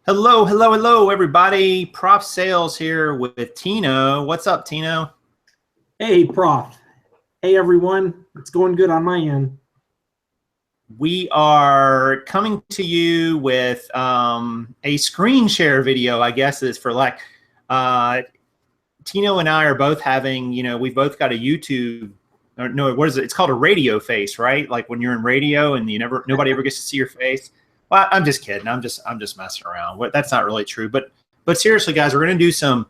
Hello, hello, hello, everybody. Prof Sales here with Tino. What's up, Tino? Hey, Prof. Hey, everyone. It's going good on my end. We are coming to you with a screen share video, I guess is for like, Tino and I are both having, we've both got a YouTube, or no, what is it? It's called a radio face, right? Like when you're in radio and nobody ever gets to see your face. Well, I'm just kidding. I'm just messing around. That's not really true. But seriously, guys, we're going to do some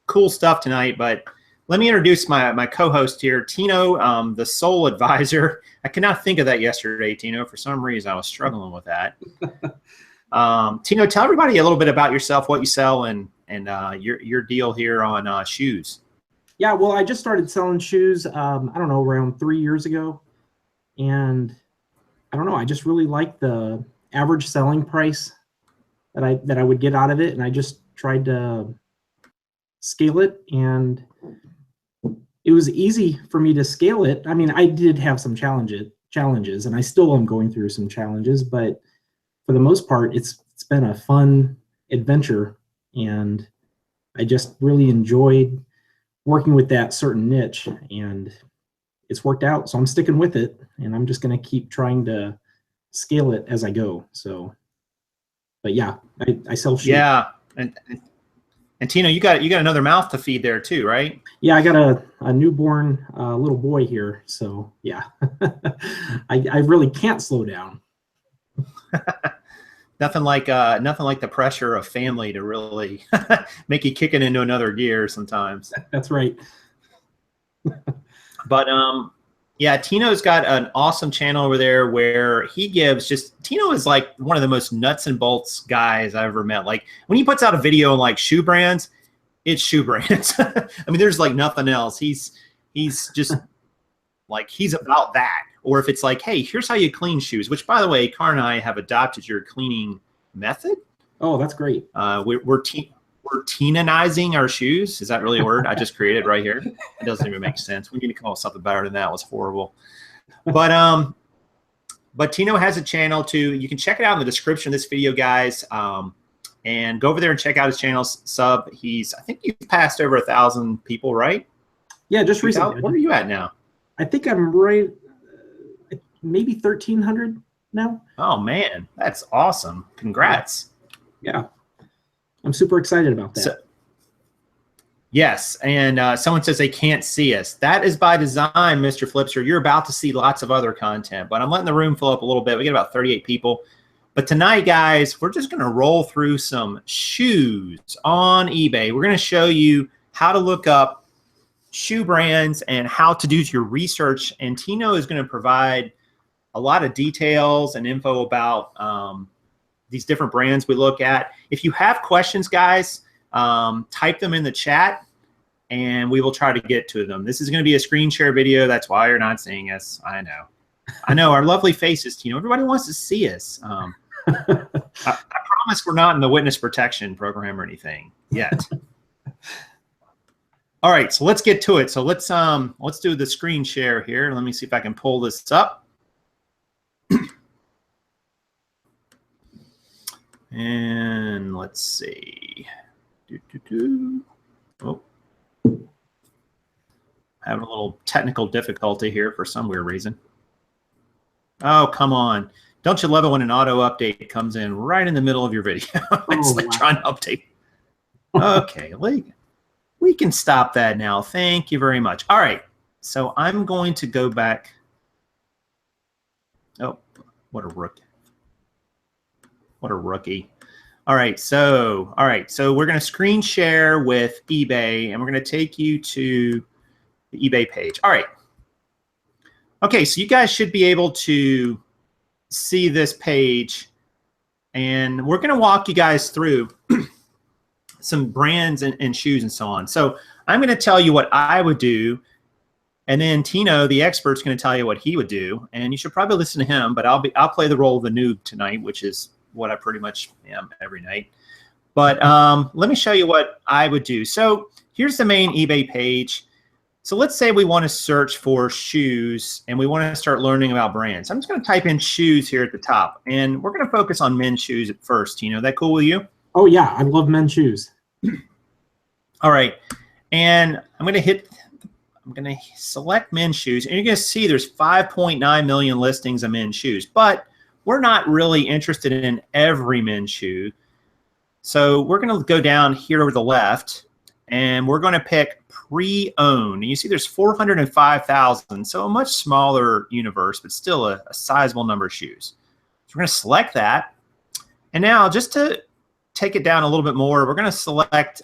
cool stuff tonight. But let me introduce my co-host here, Tino, the Soul Advisor. I could not think of that yesterday, Tino. For some reason, I was struggling with that. Tino, tell everybody a little bit about yourself, what you sell, and your deal here on shoes. Yeah, well, I just started selling shoes, I don't know, around 3 years ago. And I don't know, I just really like the average selling price that I would get out of it. And I just tried to scale it, and it was easy for me to scale it. I mean, I did have some challenges, and I still am going through some challenges, but for the most part, it's been a fun adventure, and I just really enjoyed working with that certain niche, and it's worked out. So I'm sticking with it, and I'm just going to keep trying to scale it as I go. So, but yeah, I sell shoes. Yeah, and Tino, you got another mouth to feed there too, right? Yeah, I got a newborn little boy here, so yeah, I really can't slow down. Nothing like the pressure of family to really make you kick it into another gear sometimes. That's right. But yeah, Tino's got an awesome channel over there where he gives Tino is like one of the most nuts and bolts guys I've ever met. Like when he puts out a video on like shoe brands, it's shoe brands. I mean, there's like nothing else. He's just like, he's about that. Or if it's like, hey, here's how you clean shoes, which by the way, Car and I have adopted your cleaning method. Oh, that's great. We're Tinonizing our shoes. Is that really a word? I just created right here. It doesn't even make sense. We need to come up with something better than that. It was horrible. But Tino has a channel too. You can check it out in the description of this video, guys. And go over there and check out his channel. Sub. I think you've passed over 1,000 people, right? Yeah, just recently. Where are you at now? I think I'm right, maybe 1,300 now. Oh man, that's awesome! Congrats. Yeah. I'm super excited about that. Yes, and someone says they can't see us. That is by design, Mr. Flipster. You're about to see lots of other content, but I'm letting the room fill up a little bit. We get about 38 people. But tonight, guys, we're just going to roll through some shoes on eBay. We're going to show you how to look up shoe brands and how to do your research. And Tino is going to provide a lot of details and info about these different brands we look at. If you have questions, guys, type them in the chat and we will try to get to them. This is going to be a screen share video. That's why you're not seeing us. I know our lovely faces, Tino. Everybody wants to see us. I promise we're not in the witness protection program or anything yet. All right, so let's get to it. So let's do the screen share here. Let me see if I can pull this up. And let's see. Oh, having a little technical difficulty here for some weird reason. Oh, come on. Don't you love it when an auto update comes in right in the middle of your video? It's like trying to update. Okay, we can stop that now. Thank you very much. All right, so I'm going to go back. Oh, what a rookie. What a rookie. All right, so we're going to screen share with eBay, and we're going to take you to the eBay page. All right. Okay, so you guys should be able to see this page, and we're going to walk you guys through some brands and shoes and so on. So I'm going to tell you what I would do, and then Tino, the expert's going to tell you what he would do, and you should probably listen to him, but I'll play the role of the noob tonight, which is what I pretty much am every night. But let me show you what I would do. So here's the main eBay page. So let's say we want to search for shoes and we want to start learning about brands. I'm just going to type in shoes here at the top, and we're going to focus on men's shoes at first. Tino, that cool with you? Oh yeah, I love men's shoes. All right, and I'm going to select men's shoes, and you're going to see there's 5.9 million listings of men's shoes, but we're not really interested in every men's shoe. So we're going to go down here over the left, and we're going to pick pre-owned. And you see there's 405,000, so a much smaller universe, but still a sizable number of shoes. So we're going to select that. And now just to take it down a little bit more, we're going to select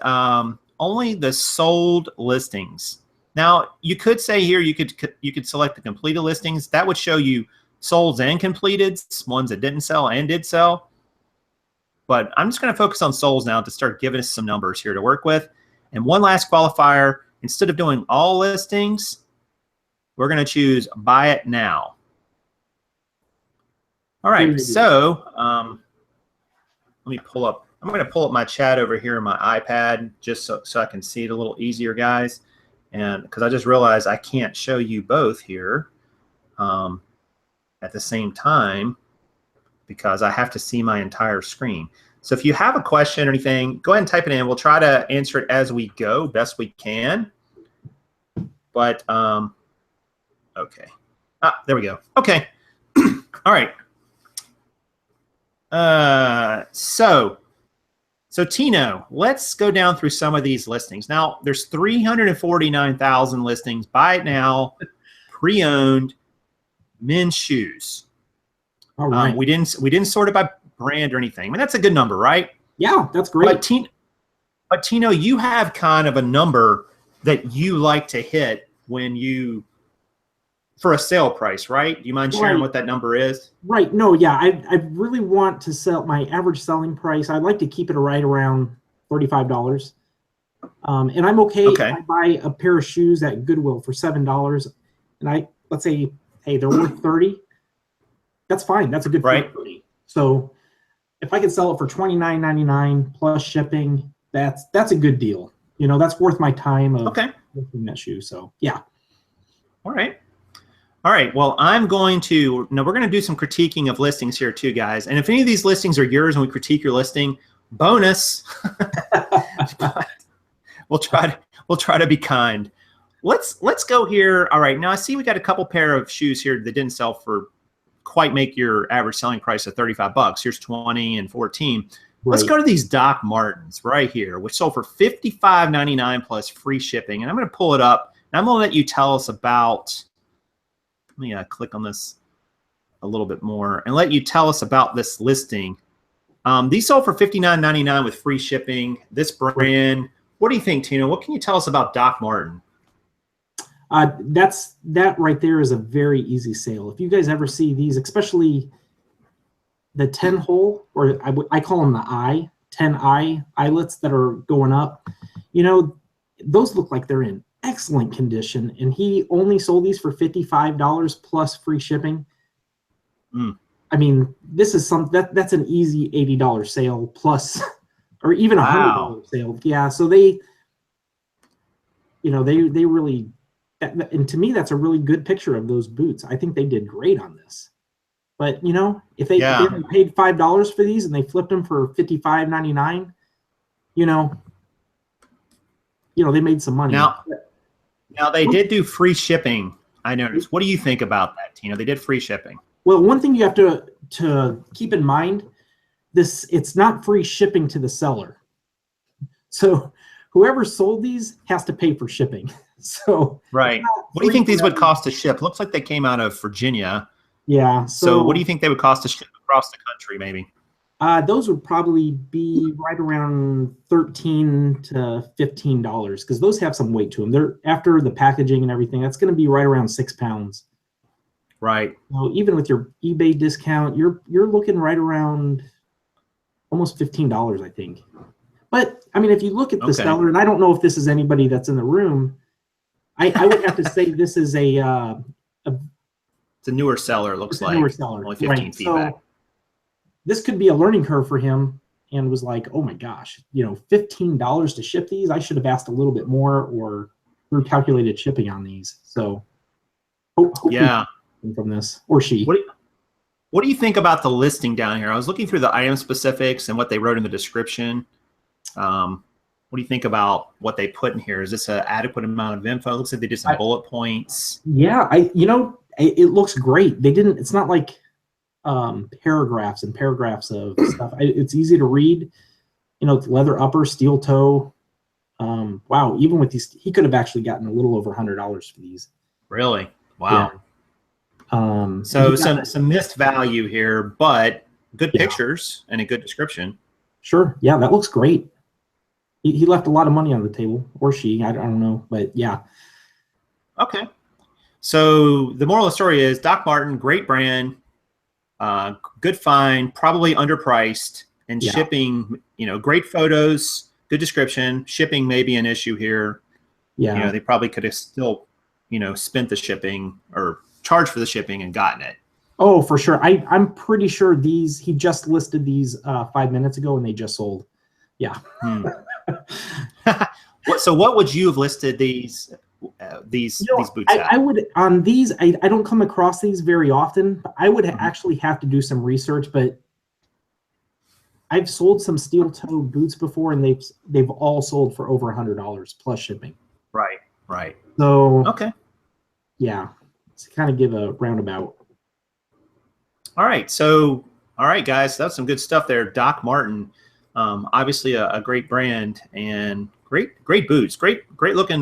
only the sold listings. Now you could say here you could select the completed listings. That would show you solds and completeds, ones that didn't sell and did sell. But I'm just going to focus on solds now to start giving us some numbers here to work with. And one last qualifier, instead of doing all listings, we're going to choose buy it now. All right, so let me pull up. I'm going to pull up my chat over here on my iPad just so I can see it a little easier, guys. And because I just realized I can't show you both here at the same time because I have to see my entire screen. So if you have a question or anything, go ahead and type it in. We'll try to answer it as we go, best we can. But, okay. There we go. Okay. All right. So Tino, let's go down through some of these listings. Now, there's 349,000 listings. Buy it now, pre-owned, men's shoes. All right. We didn't sort it by brand or anything. I mean, that's a good number, right? Yeah, that's great. But Tino, you have kind of a number that you like to hit for a sale price, right? Do you mind sharing what that number is? Right. No, yeah. I really want to sell my average selling price. I'd like to keep it right around $35. And I'm okay if I buy a pair of shoes at Goodwill for $7 and let's say, hey, they're worth 30. That's fine. That's a good price. So if I could sell it for $29.99 plus shipping, that's a good deal. You know, that's worth my time of looking that shoe. So yeah. All right. Well, we're going to do some critiquing of listings here too, guys. And if any of these listings are yours and we critique your listing, bonus. we'll try to be kind. Let's go here. All right. Now I see we got a couple pair of shoes here that didn't sell for quite make your average selling price of $35. Here's 20 and 14. Let's go to these Doc Martens right here, which sold for $55.99 plus free shipping. And I'm going to pull it up. And I'm going to let you tell us about. Let me click on this a little bit more and let you tell us about this listing. These sold for $59.99 with free shipping. This brand. What do you think, Tino? What can you tell us about Doc Marten? That right there is a very easy sale. If you guys ever see these, especially the 10 hole, or I call them the 10 eyelets that are going up, you know, those look like they're in excellent condition. And he only sold these for $55 plus free shipping. I mean, this is that's an easy $80 sale plus, or even $100 sale. Yeah. So they really, and to me, that's a really good picture of those boots. I think they did great on this. But you know, if they paid $5 for these and they flipped them for $55.99, you know, they made some money. Now they did do free shipping. I noticed. What do you think about that, Tino? They did free shipping. Well, one thing you have to keep in mind, it's not free shipping to the seller. So whoever sold these has to pay for shipping. So right. What do you think these would cost to ship? Looks like they came out of Virginia. Yeah. So what do you think they would cost to ship across the country, maybe? Those would probably be right around $13 to $15 because those have some weight to them. They're after the packaging and everything. That's going to be right around 6 pounds. Right. So even with your eBay discount, you're looking right around almost $15, I think. But I mean, if you look at the seller, and I don't know if this is anybody that's in the room, I would have to say this is it's a newer seller. Looks like newer seller. Only 15 feet back. This could be a learning curve for him, and was like, oh my gosh, $15 to ship these. I should have asked a little bit more, or through calculated shipping on these. So yeah, from this, or she. What do you think about the listing down here? I was looking through the item specifics and what they wrote in the description. What do you think about what they put in here? Is this an adequate amount of info? It looks like they did some bullet points. Yeah, it looks great. They didn't. It's not like paragraphs and paragraphs of stuff. It's easy to read. It's leather upper, steel toe. Wow, even with these, he could have actually gotten a little over $100 for these. Really? Wow. Yeah. So some missed value here, but good pictures and a good description. Sure. Yeah, that looks great. He left a lot of money on the table, or she. I don't know, but yeah. Okay. So the moral of the story is Doc Martin, great brand, good find, probably underpriced, and shipping. Great photos, good description. Shipping may be an issue here. Yeah. They probably could have still, spent the shipping or charged for the shipping and gotten it. Oh, for sure. I'm pretty sure he just listed these 5 minutes ago and they just sold. Yeah. So what would you have listed these boots at? I would on these. I don't come across these very often. But I would actually have to do some research. But I've sold some steel toe boots before, and they've all sold for over $100 plus shipping. Right. So okay. Yeah, to kind of give a roundabout. All right, guys, that's some good stuff there. Doc Martin, obviously a great brand and great boots, great looking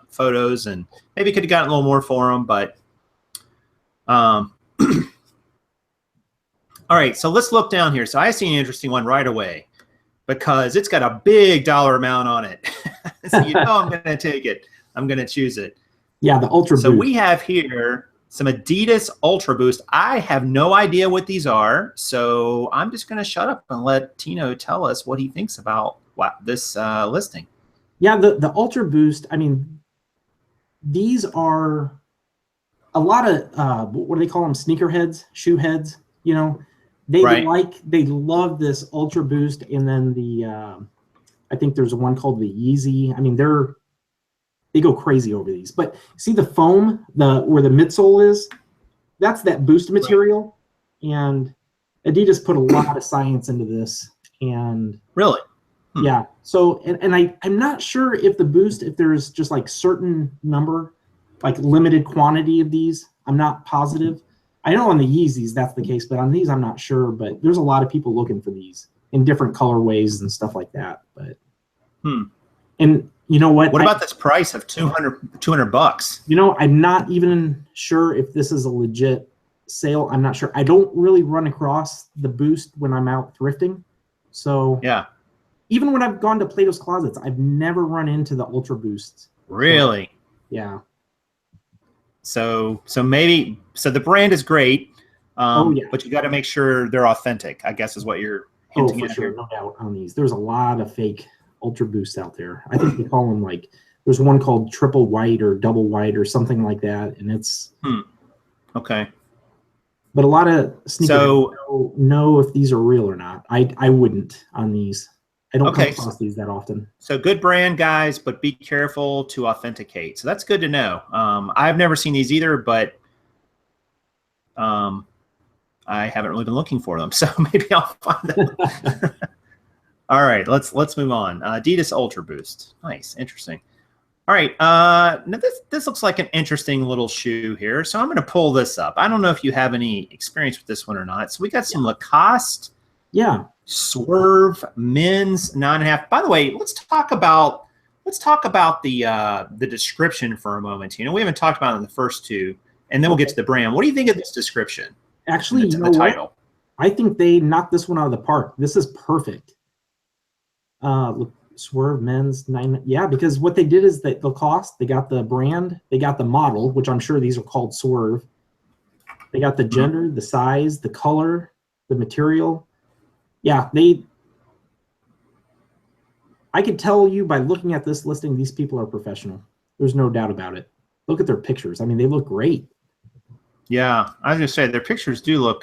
photos, and maybe could have gotten a little more for them, but all right, so let's look down here. So I see an interesting one right away because it's got a big dollar amount on it. So I'm going to take it. I'm going to choose it. Yeah, the Ultra Boost. So we have here some Adidas Ultra Boost. I have no idea what these are, so I'm just going to shut up and let Tino tell us what he thinks about this listing. Yeah, the Ultra Boost, I mean, these are a lot of, what do they call them, sneakerheads, shoe heads, they love this Ultra Boost, and then I think there's one called the Yeezy. I mean, they go crazy over these. But see the foam, where the midsole is, that's that boost material. Right. And Adidas put a lot of science into this. And really? Yeah. So, and I'm not sure if the boost, if there's just like certain number, like limited quantity of these. I'm not positive. I know on the Yeezys that's the case, but on these I'm not sure. But there's a lot of people looking for these in different colorways and stuff like that. But and you know what? What about this price of $200? I'm not even sure if this is a legit sale. I'm not sure. I don't really run across the Boost when I'm out thrifting. So yeah, even when I've gone to Plato's Closets, I've never run into the Ultra Boosts. Really? So, yeah. So the brand is great. Yeah. But you got to make sure they're authentic, I guess is what you're hinting at here. No doubt on these. There's a lot of fake Ultra Boosts out there. I think they call them there's one called triple white or double white or something like that, and it's okay. But a lot of sneakers don't know if these are real or not. I wouldn't on these. I don't come across these that often. So good brand, guys, but be careful to authenticate. So that's good to know. I've never seen these either, but I haven't really been looking for them, so maybe I'll find them. All right, let's move on. Adidas Ultra Boost. Nice, interesting. All right, now this looks like an interesting little shoe here. So I'm going to pull this up. I don't know if you have any experience with this one or not. So we got some Lacoste. Yeah. Swerve men's 9.5. By the way, let's talk about the description for a moment. We haven't talked about it in the first two, and then we'll get to the brand. What do you think of this description? Actually, the title. I think they knocked this one out of the park. This is perfect. Swerve men's 9. Yeah, because what they did is that Lacoste, they got the brand, they got the model, which I'm sure these are called Swerve. They got the gender, the size, the color, the material. Yeah, I could tell you by looking at this listing, these people are professional. There's no doubt about it. Look at their pictures. I mean, they look great. Yeah, I was going to say, their pictures do look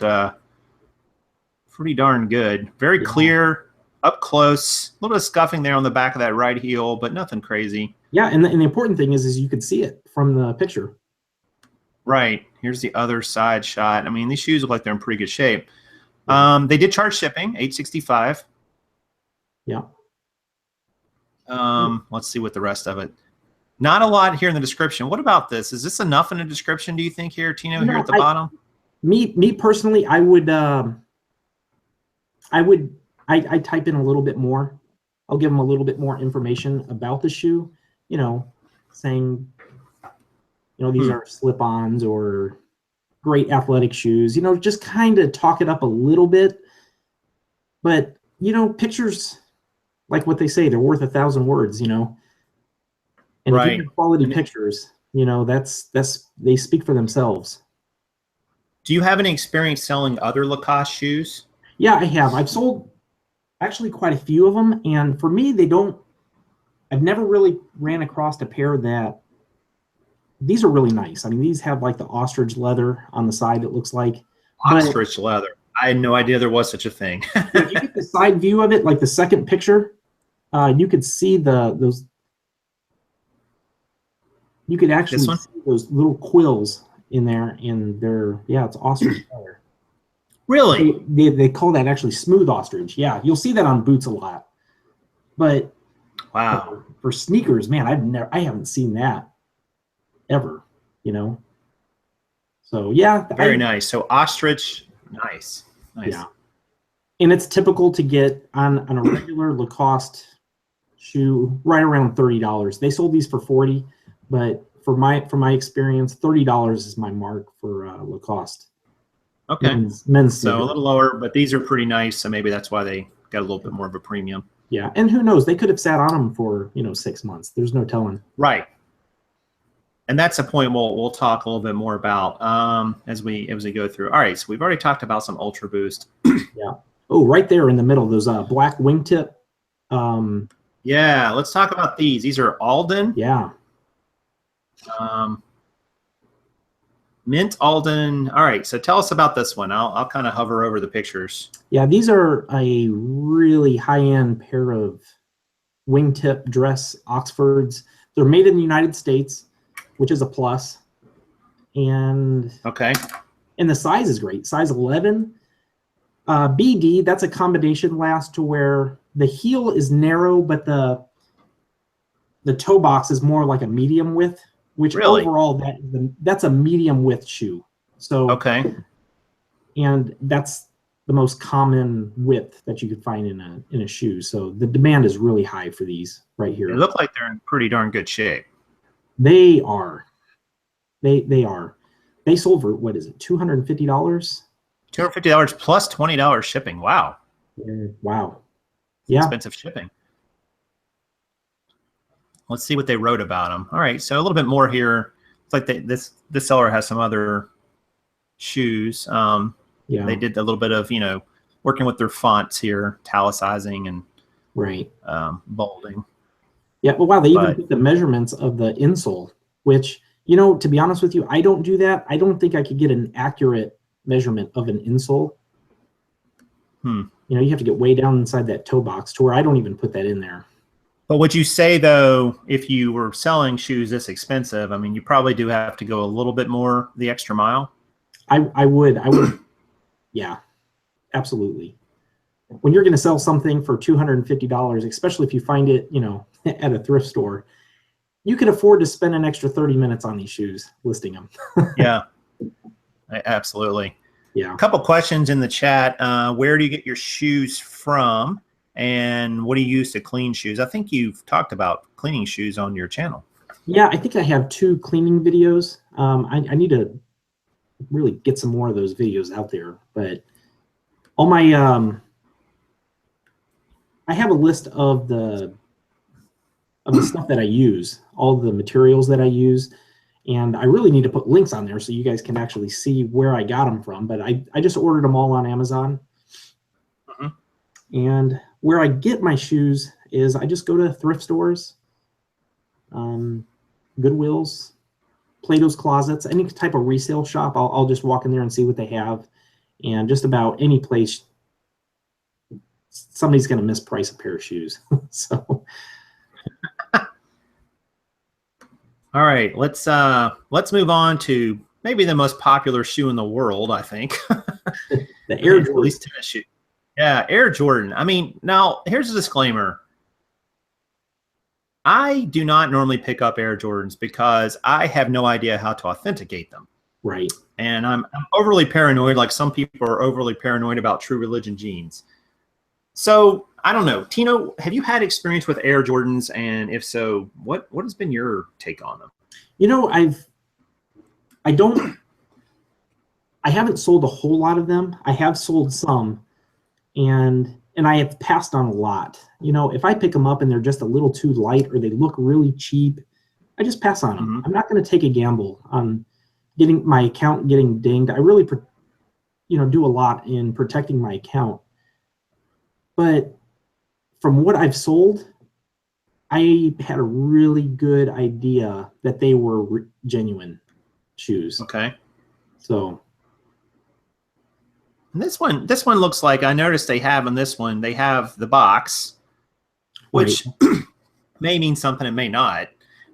pretty darn good. Very clear, up close. A little bit of scuffing there on the back of that right heel, but nothing crazy. Yeah, and the important thing is you could see it from the picture. Right. Here's the other side shot. I mean, these shoes look like they're in pretty good shape. They did charge shipping, $865. Yeah. Let's see what the rest of it. Not a lot here in the description. What about this? Is this enough in the description, do you think, here, Tino, here at the bottom? Me personally, I type in a little bit more. I'll give them a little bit more information about the shoe, you know, saying, you know, these are slip-ons or great athletic shoes, you know, just kind of talk it up a little bit. But, you know, pictures, like what they say, they're worth 1,000 words, you know. And if you have quality pictures, you know, they speak for themselves. Do you have any experience selling other Lacoste shoes? Yeah, I have. I've sold actually quite a few of them, and for me, I've never really ran across a pair that, these are really nice. I mean, these have like the ostrich leather on the side, it looks like. Ostrich leather. I had no idea there was such a thing. If you get the side view of it, like the second picture, you could see those. You could actually see those little quills in there, and it's ostrich leather. Really? They call that actually smooth ostrich. Yeah, you'll see that on boots a lot. But wow, for sneakers, man, I haven't seen that ever, you know. So yeah, very nice. So ostrich, nice. Yeah, and it's typical to get on a regular Lacoste shoe right around $30. They sold these for $40, but for my experience, $30 is my mark for Lacoste. Okay, men's so a little lower, but these are pretty nice. So maybe that's why they got a little bit more of a premium. Yeah, and who knows? They could have sat on them for 6 months. There's no telling. Right. And that's a point we'll talk a little bit more about as we go through. All right, so we've already talked about some Ultra Boost. Yeah. Oh, right there in the middle, those black wingtip. Yeah, let's talk about these. These are Alden. Yeah. Mint Alden. All right, so tell us about this one. I'll kind of hover over the pictures. Yeah, these are a really high-end pair of wingtip dress Oxfords. They're made in the United States, which is a plus. And and the size is great. Size 11. BD, that's a combination last to where the heel is narrow, but the toe box is more like a medium width, which overall that's a medium width shoe. So and that's the most common width that you could find in a shoe. So the demand is really high for these right here. They look like they're in pretty darn good shape. They are. They are. They sold for, what is it, $250? $250 plus $20 shipping. Wow. Wow. Yeah. Expensive shipping. Let's see what they wrote about them. All right, so a little bit more here. It's like this seller has some other shoes. Yeah. They did a little bit of working with their fonts here, italicizing and bolding. Yeah, but wow, they even put the measurements of the insole, which, to be honest with you, I don't do that. I don't think I could get an accurate measurement of an insole. You have to get way down inside that toe box to where I don't even put that in there. But would you say, though, if you were selling shoes this expensive, I mean, you probably do have to go a little bit more the extra mile? I would. Yeah, absolutely. When you're going to sell something for $250, especially if you find it, at a thrift store, you can afford to spend an extra 30 minutes on these shoes listing them. Yeah, absolutely. Yeah. A couple questions in the chat. Where do you get your shoes from? And what do you use to clean shoes? I think you've talked about cleaning shoes on your channel. Yeah, I think I have 2 cleaning videos. I need to really get some more of those videos out there. But all my I have a list of the stuff that I use, all the materials that I use, and I really need to put links on there so you guys can actually see where I got them from. But I just ordered them all on Amazon. And where I get my shoes is I just go to thrift stores, Goodwills, Plato's Closets, any type of resale shop. I'll just walk in there and see what they have. And just about any place somebody's going to misprice a pair of shoes. So. All right, let's move on to maybe the most popular shoe in the world, I think. The Air Jordan. At least tennis shoe. Yeah, Air Jordan. I mean, now here's a disclaimer. I do not normally pick up Air Jordans because I have no idea how to authenticate them. Right. And I'm overly paranoid, like some people are overly paranoid about True Religion jeans. So I don't know. Tino, have you had experience with Air Jordans? And if so, what has been your take on them? You know, I haven't sold a whole lot of them. I have sold some, and I have passed on a lot. You know, if I pick them up and they're just a little too light or they look really cheap, I just pass on them. Mm-hmm. I'm not going to take a gamble on getting my account getting dinged. I really, do a lot in protecting my account. But from what I've sold, I had a really good idea that they were genuine shoes. Okay. So. And this one looks like, I noticed they have on this one, they have the box, which right. May mean something, it may not.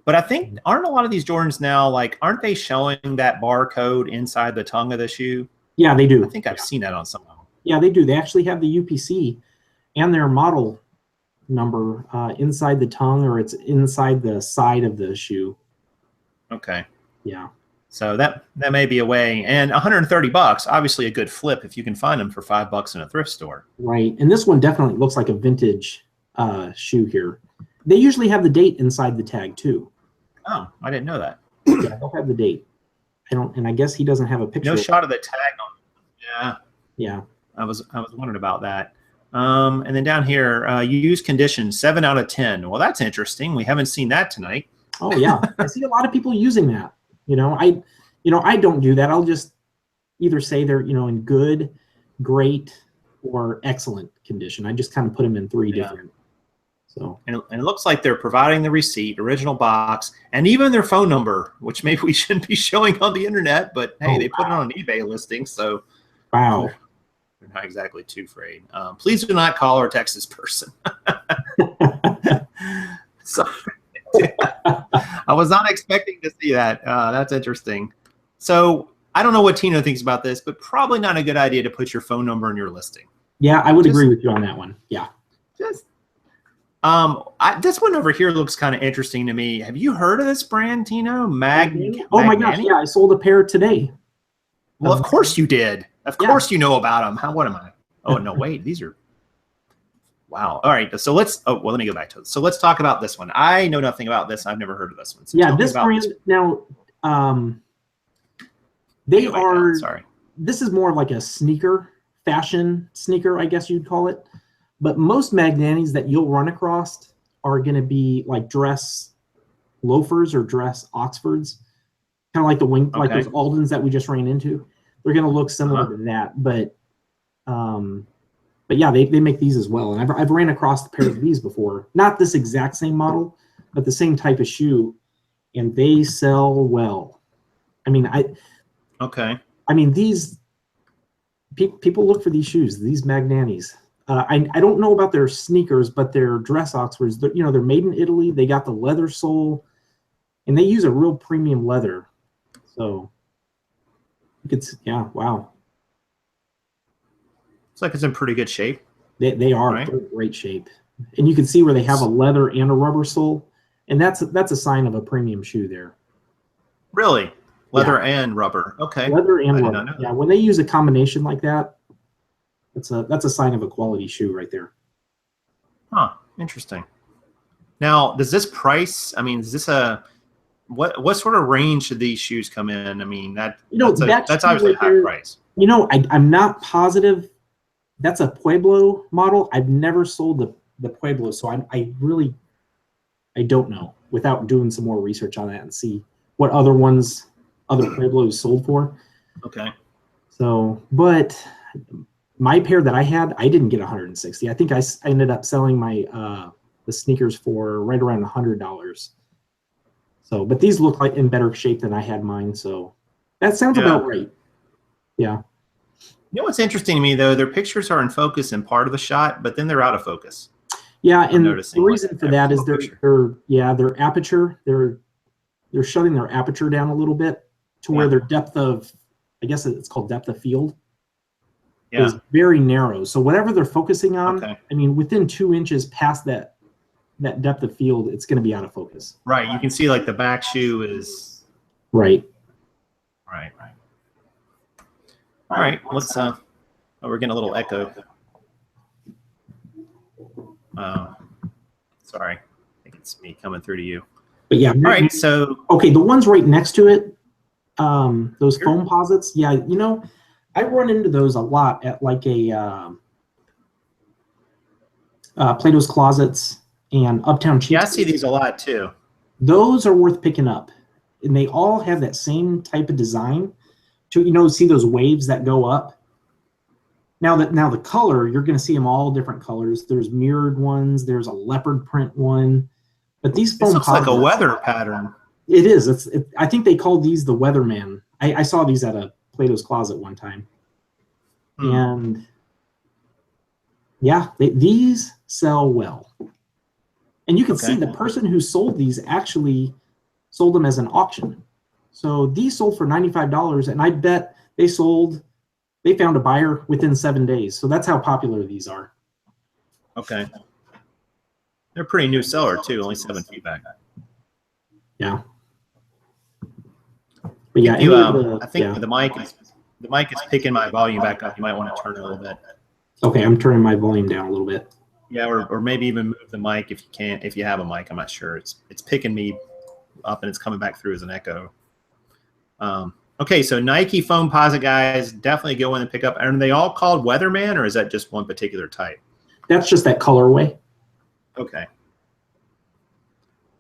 But I think, aren't a lot of these Jordans now, like, aren't they showing that barcode inside the tongue of the shoe? Yeah, they do. I think I've seen that on some of them. Yeah, they do. They actually have the UPC and their model number inside the tongue, or it's inside the side of the shoe. Okay. Yeah. So that may be a way. And $130, obviously a good flip if you can find them for $5 in a thrift store. Right. And this one definitely looks like a vintage shoe here. They usually have the date inside the tag too. Oh, I didn't know that. Yeah, they'll have the date. And I guess he doesn't have a picture. No shot of the tag on it. Yeah. Yeah. I was wondering about that. And then down here, used condition 7 out of 10. Well, that's interesting. We haven't seen that tonight. Oh yeah, I see a lot of people using that. I don't do that. I'll just either say they're in good, great, or excellent condition. I just kind of put them in three different. So and it looks like they're providing the receipt, original box, and even their phone number, which maybe we shouldn't be showing on the internet, but hey, they put it on an eBay listing, so wow. They're not exactly too afraid. Please do not call or text this person. So, I was not expecting to see that. That's interesting. So I don't know what Tino thinks about this, but probably not a good idea to put your phone number in your listing. Yeah, I would agree with you on that one. Yeah. This one over here looks kind of interesting to me. Have you heard of this brand, Tino? Oh my gosh, yeah, I sold a pair today. Well, of course you did. Of course you know about them. What am I? Oh, no, wait, these are, wow. All right, so let me go back to it. So let's talk about this one. I know nothing about this. I've never heard of this one. So yeah, this brand, now, they are, this is more like a fashion sneaker, I guess you'd call it. But most Magnanis that you'll run across are going to be like dress loafers or dress Oxfords, kind of like like those Aldens that we just ran into. They're going to look similar to that, but yeah, they make these as well. And I've ran across a pair of these before, not this exact same model, but the same type of shoe, and they sell well. I mean, these people look for these shoes, these Magnanis. I don't know about their sneakers, but their dress Oxfords, they're made in Italy. They got the leather sole, and they use a real premium leather. So wow. It's like it's in pretty good shape. They are in great shape. And you can see where they have a leather and a rubber sole, and that's a sign of a premium shoe there. Really? Leather and rubber. Okay. Leather and rubber. Yeah, when they use a combination like that, that's a sign of a quality shoe right there. Huh. Interesting. Now, does this price? I mean, is this what sort of range should these shoes come in? I mean, that's obviously a high price. I'm not positive. That's a Pueblo model. I've never sold the Pueblo, so I don't know without doing some more research on that and see what other Pueblos sold for. Okay. So, but my pair that I had, I didn't get 160. I think I ended up selling my the sneakers for right around $100. So, but these look like in better shape than I had mine. So that sounds about right. Yeah. You know what's interesting to me though? Their pictures are in focus in part of the shot, but then they're out of focus. Yeah, and the noticing, reason for that is their aperture. They're shutting their aperture down a little bit to where their depth of, I guess it's called depth of field, is very narrow. So whatever they're focusing on, I mean, within 2 inches past that depth of field, it's going to be out of focus. Right. You can see like the back shoe is. Right. Right. All right. Let's. Oh, we're getting a little echo. Sorry. I think it's me coming through to you. But yeah. All right. So. Okay, the ones right next to it, those foam posits. Yeah, you know, I run into those a lot at like a Plato's Closets and Uptown Cheap. Yeah, I see these a lot too. Those are worth picking up, and they all have that same type of design. To, you know, see those waves that go up. Now the color, you're going to see them all different colors. There's mirrored ones. There's a leopard print one. But these foam looks like a weather pattern. It is. I think they called these the Weatherman. I saw these at a Plato's Closet one time. And yeah, these sell well. And you can see the person who sold these actually sold them as an auction. So these sold for $95, and I bet they found a buyer within 7 days. So that's how popular these are. Okay. They're a pretty new seller too, only 7 feedback. Yeah. But yeah, I think the mic is picking my volume back up. You might want to turn it a little bit. Okay, I'm turning my volume down a little bit. Yeah, or maybe even move the mic if you can, if you have a mic. I'm not sure. It's picking me up and it's coming back through as an echo. Okay, so Nike foam posit guys, definitely go in and pick up. Are they all called Weatherman, or is that just one particular type? That's just that colorway. Okay.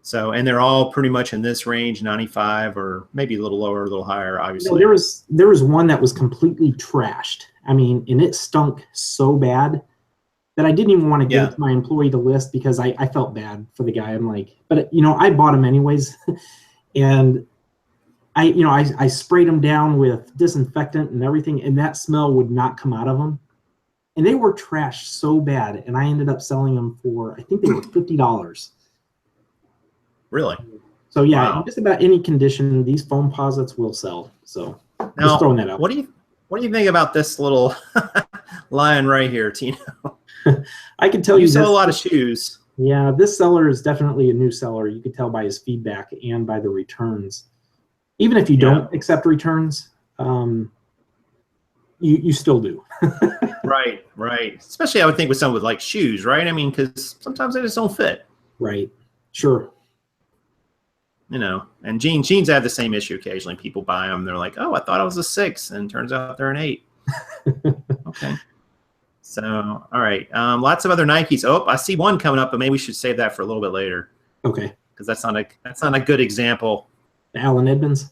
So, and they're all pretty much in this range, 95, or maybe a little lower, a little higher, obviously. No, there was one that was completely trashed. I mean, and it stunk so bad that I didn't even want to give it to my employee to list because I felt bad for the guy. I'm like, but you know, I bought him anyways, and I sprayed them down with disinfectant and everything, and that smell would not come out of them. And they were trashed so bad, and I ended up selling them for, I think they were $50. Really? So yeah, in just about any condition, these foam posits will sell. So now, just throwing that out. What do you think about this little lion right here, Tino? I can tell you sell a lot of shoes. Yeah, this seller is definitely a new seller. You could tell by his feedback and by the returns. Even if you don't accept returns, you still do. Right. Especially, I would think with someone with like shoes, right? I mean, because sometimes they just don't fit. Right. Sure. You know, and jeans have the same issue occasionally. People buy them, they're like, "Oh, I thought I was a 6," and turns out they're an 8. Okay. So, all right. Lots of other Nikes. Oh, I see one coming up, but maybe we should save that for a little bit later. Okay. Because that's not a good example. Allen Edmonds.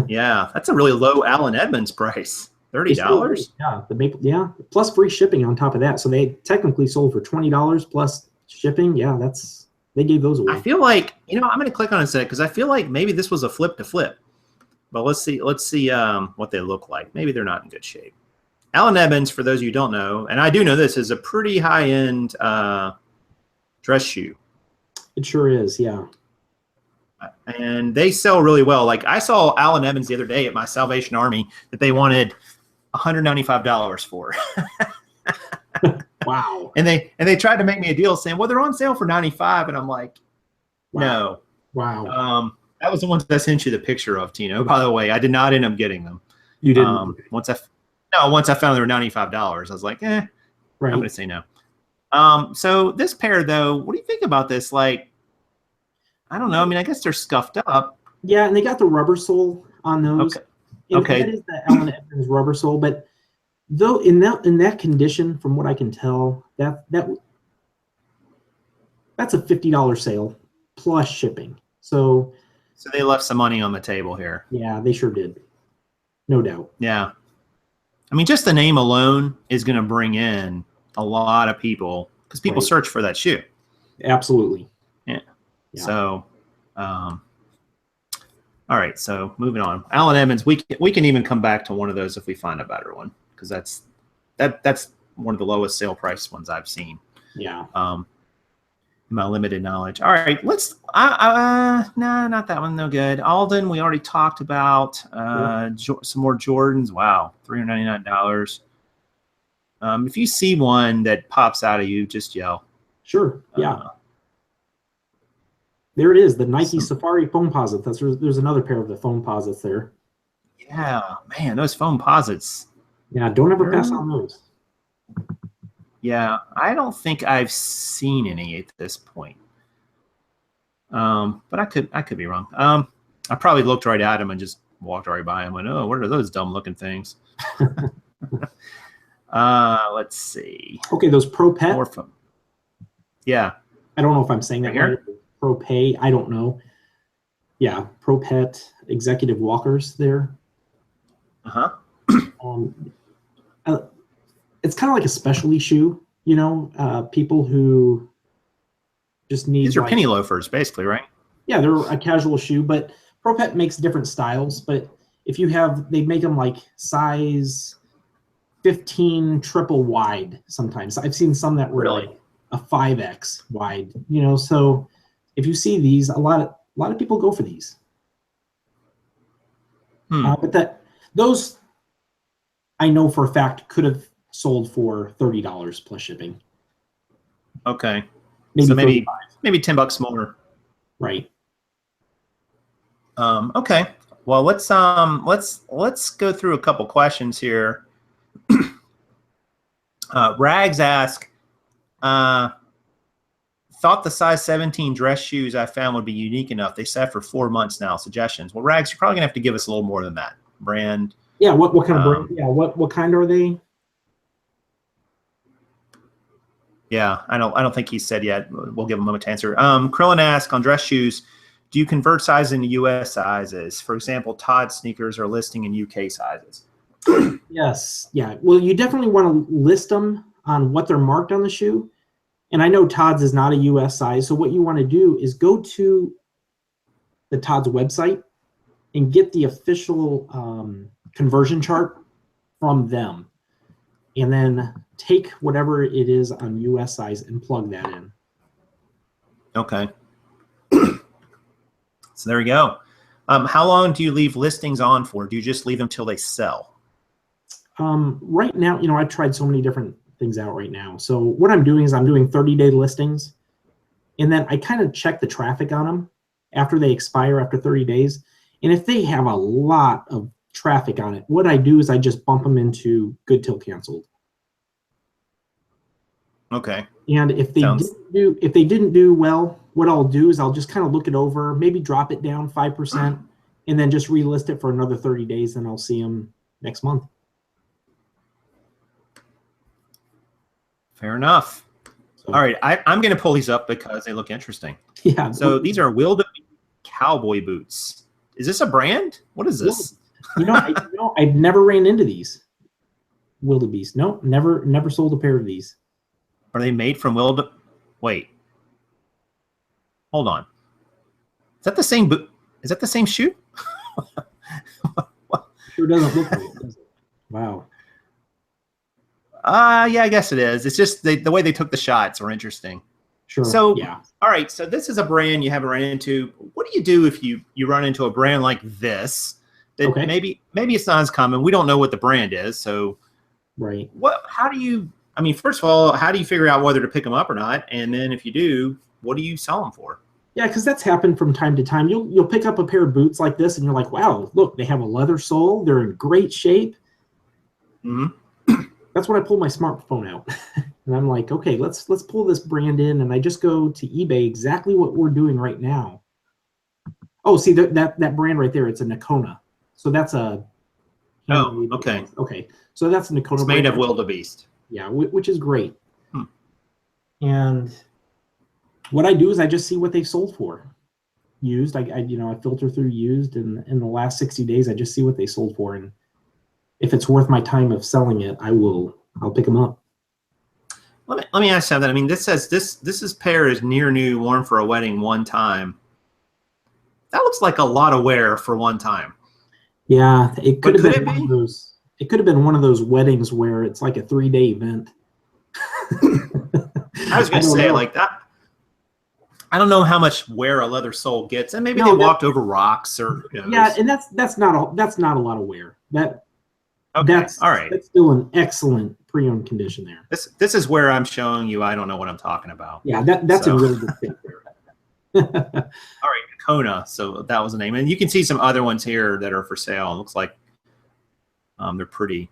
Yeah, that's a really low Allen Edmonds price. $30. Yeah, plus free shipping on top of that. So they technically sold for $20 plus shipping. Yeah, they gave those away. I feel like, I'm going to click on it because I feel like maybe this was a flip to flip. But let's see what they look like. Maybe they're not in good shape. Allen Edmonds, for those of you who don't know, and I do know this, is a pretty high-end dress shoe. It sure is, yeah. And they sell really well. Like I saw Allen Edmonds the other day at my Salvation Army that they wanted $195 for. Wow. And they tried to make me a deal saying, well, they're on sale for $95. And I'm like, no. Wow. That was the ones that I sent you the picture of, Tino. By the way, I did not end up getting them. You didn't? Once I found they were $95, I was like, right. I'm going to say no. So this pair, though, what do you think about this? Like, I don't know. I mean, I guess they're scuffed up. Yeah, and they got the rubber sole on those. Okay. That is the Allen Edmonds rubber sole, but though in that condition, from what I can tell, that's a $50 sale plus shipping. So they left some money on the table here. Yeah, they sure did. No doubt. Yeah. I mean, just the name alone is going to bring in a lot of people because people search for that shoe. Absolutely. Yeah. So, all All right, so moving on. Alan Evans, we can even come back to one of those if we find a better one, because that's one of the lowest sale price ones I've seen. Yeah. In my limited knowledge. All right, let's. Nah, not that one. No good. Alden, we already talked about. Some more Jordans. Wow, $399. If you see one that pops out of you, just yell. Sure. Yeah. There it is, the Nike Safari foam posite. There's another pair of the foam posites there. Yeah, man, those foam posits. Yeah, don't ever pass on those. Yeah, I don't think I've seen any at this point. But I could be wrong. I probably looked right at them and just walked right by them and went, oh, what are those dumb looking things? Let's see. Okay, those Pro Pet. Yeah. I don't know if I'm saying that right. Pro Pay, I don't know. Yeah, Pro Pet executive walkers there. Uh-huh. It's kind of like a specialty shoe, you know, people who just need. These are penny loafers, basically, right? Yeah, they're a casual shoe, but Pro Pet makes different styles. But if you have, they make them like size 15 triple wide sometimes. I've seen some that were like a 5X wide, you know. So if you see these, a lot of people go for these. But those I know for a fact could have sold for $30 plus shipping. Okay. Maybe so maybe $10 more. Right. Okay. Well, let's go through a couple questions here. Rags ask, thought the size 17 dress shoes I found would be unique enough. They sat for 4 months now. Suggestions. Well, Rags, you're probably gonna have to give us a little more than that. Brand. Yeah. What kind of brand? Yeah. What kind are they? Yeah, I don't think he said yet. We'll give him a moment to answer. Krillin asked, on dress shoes, do you convert size into U.S. sizes? For example, Todd sneakers are listing in U.K. sizes. Yes. Yeah. Well, you definitely want to list them on what they're marked on the shoe. And I know Todd's is not a U.S. size. So what you want to do is go to the Todd's website and get the official conversion chart from them. And then take whatever it is on U.S. size and plug that in. Okay. So there we go. How long do you leave listings on for? Do you just leave them till they sell? Right now, you know, I've tried so many different things out right now. So what I'm doing is I'm doing 30-day listings. And then I kind of check the traffic on them after they expire after 30 days. And if they have a lot of traffic on it, what I do is I just bump them into good till canceled. Okay. And if they didn't do well, what I'll do is I'll just kind of look it over, maybe drop it down 5%, and then just relist it for another 30 days, and I'll see them next month. Fair enough. So, all right, I'm going to pull these up because they look interesting. Yeah. So these are wildebeest cowboy boots. Is this a brand? What is this? I've never ran into these wildebeest. No, never sold a pair of these. Are they made from Wait. Hold on. Is that the same boot? Is that the same shoe? Sure doesn't look like it, does it? Wow. Yeah, I guess it is. It's just the way they took the shots were interesting. Sure. So, yeah. All right. So this is a brand you haven't run into. What do you do if you run into a brand like this? That okay. Maybe it's not as common. We don't know what the brand is. So, right. How do you? I mean, first of all, how do you figure out whether to pick them up or not? And then if you do, what do you sell them for? Yeah, because that's happened from time to time. You'll pick up a pair of boots like this, and you're like, wow, look, they have a leather sole. They're in great shape. Mm-hmm. That's when I pull my smartphone out. And I'm like, okay, let's pull this brand in. And I just go to eBay, exactly what we're doing right now. Oh, see, that brand right there, it's a Nakona. So that's a... Oh, okay. Okay, so that's a Nakona. It's made of wildebeest. Yeah, which is great. And what I do is I just see what they sold for. Used, I filter through used, and in the last 60 days, I just see what they sold for, and if it's worth my time of selling it, I'll pick them up. Let me ask you something. I mean, this says this pair is near new, worn for a wedding one time. That looks like a lot of wear for one time. Yeah, it could have been one of those. It could have been one of those weddings where it's like a 3-day event. I was going to say like that. I don't know how much wear a leather sole gets, and maybe they walked over rocks or. Yeah, and that's not a lot of wear. Okay. That's all right. That's still an excellent pre-owned condition there. This is where I'm showing you I don't know what I'm talking about. Yeah, that's a really good fit there. All right, Kona. So that was the name, and you can see some other ones here that are for sale. It looks like they're pretty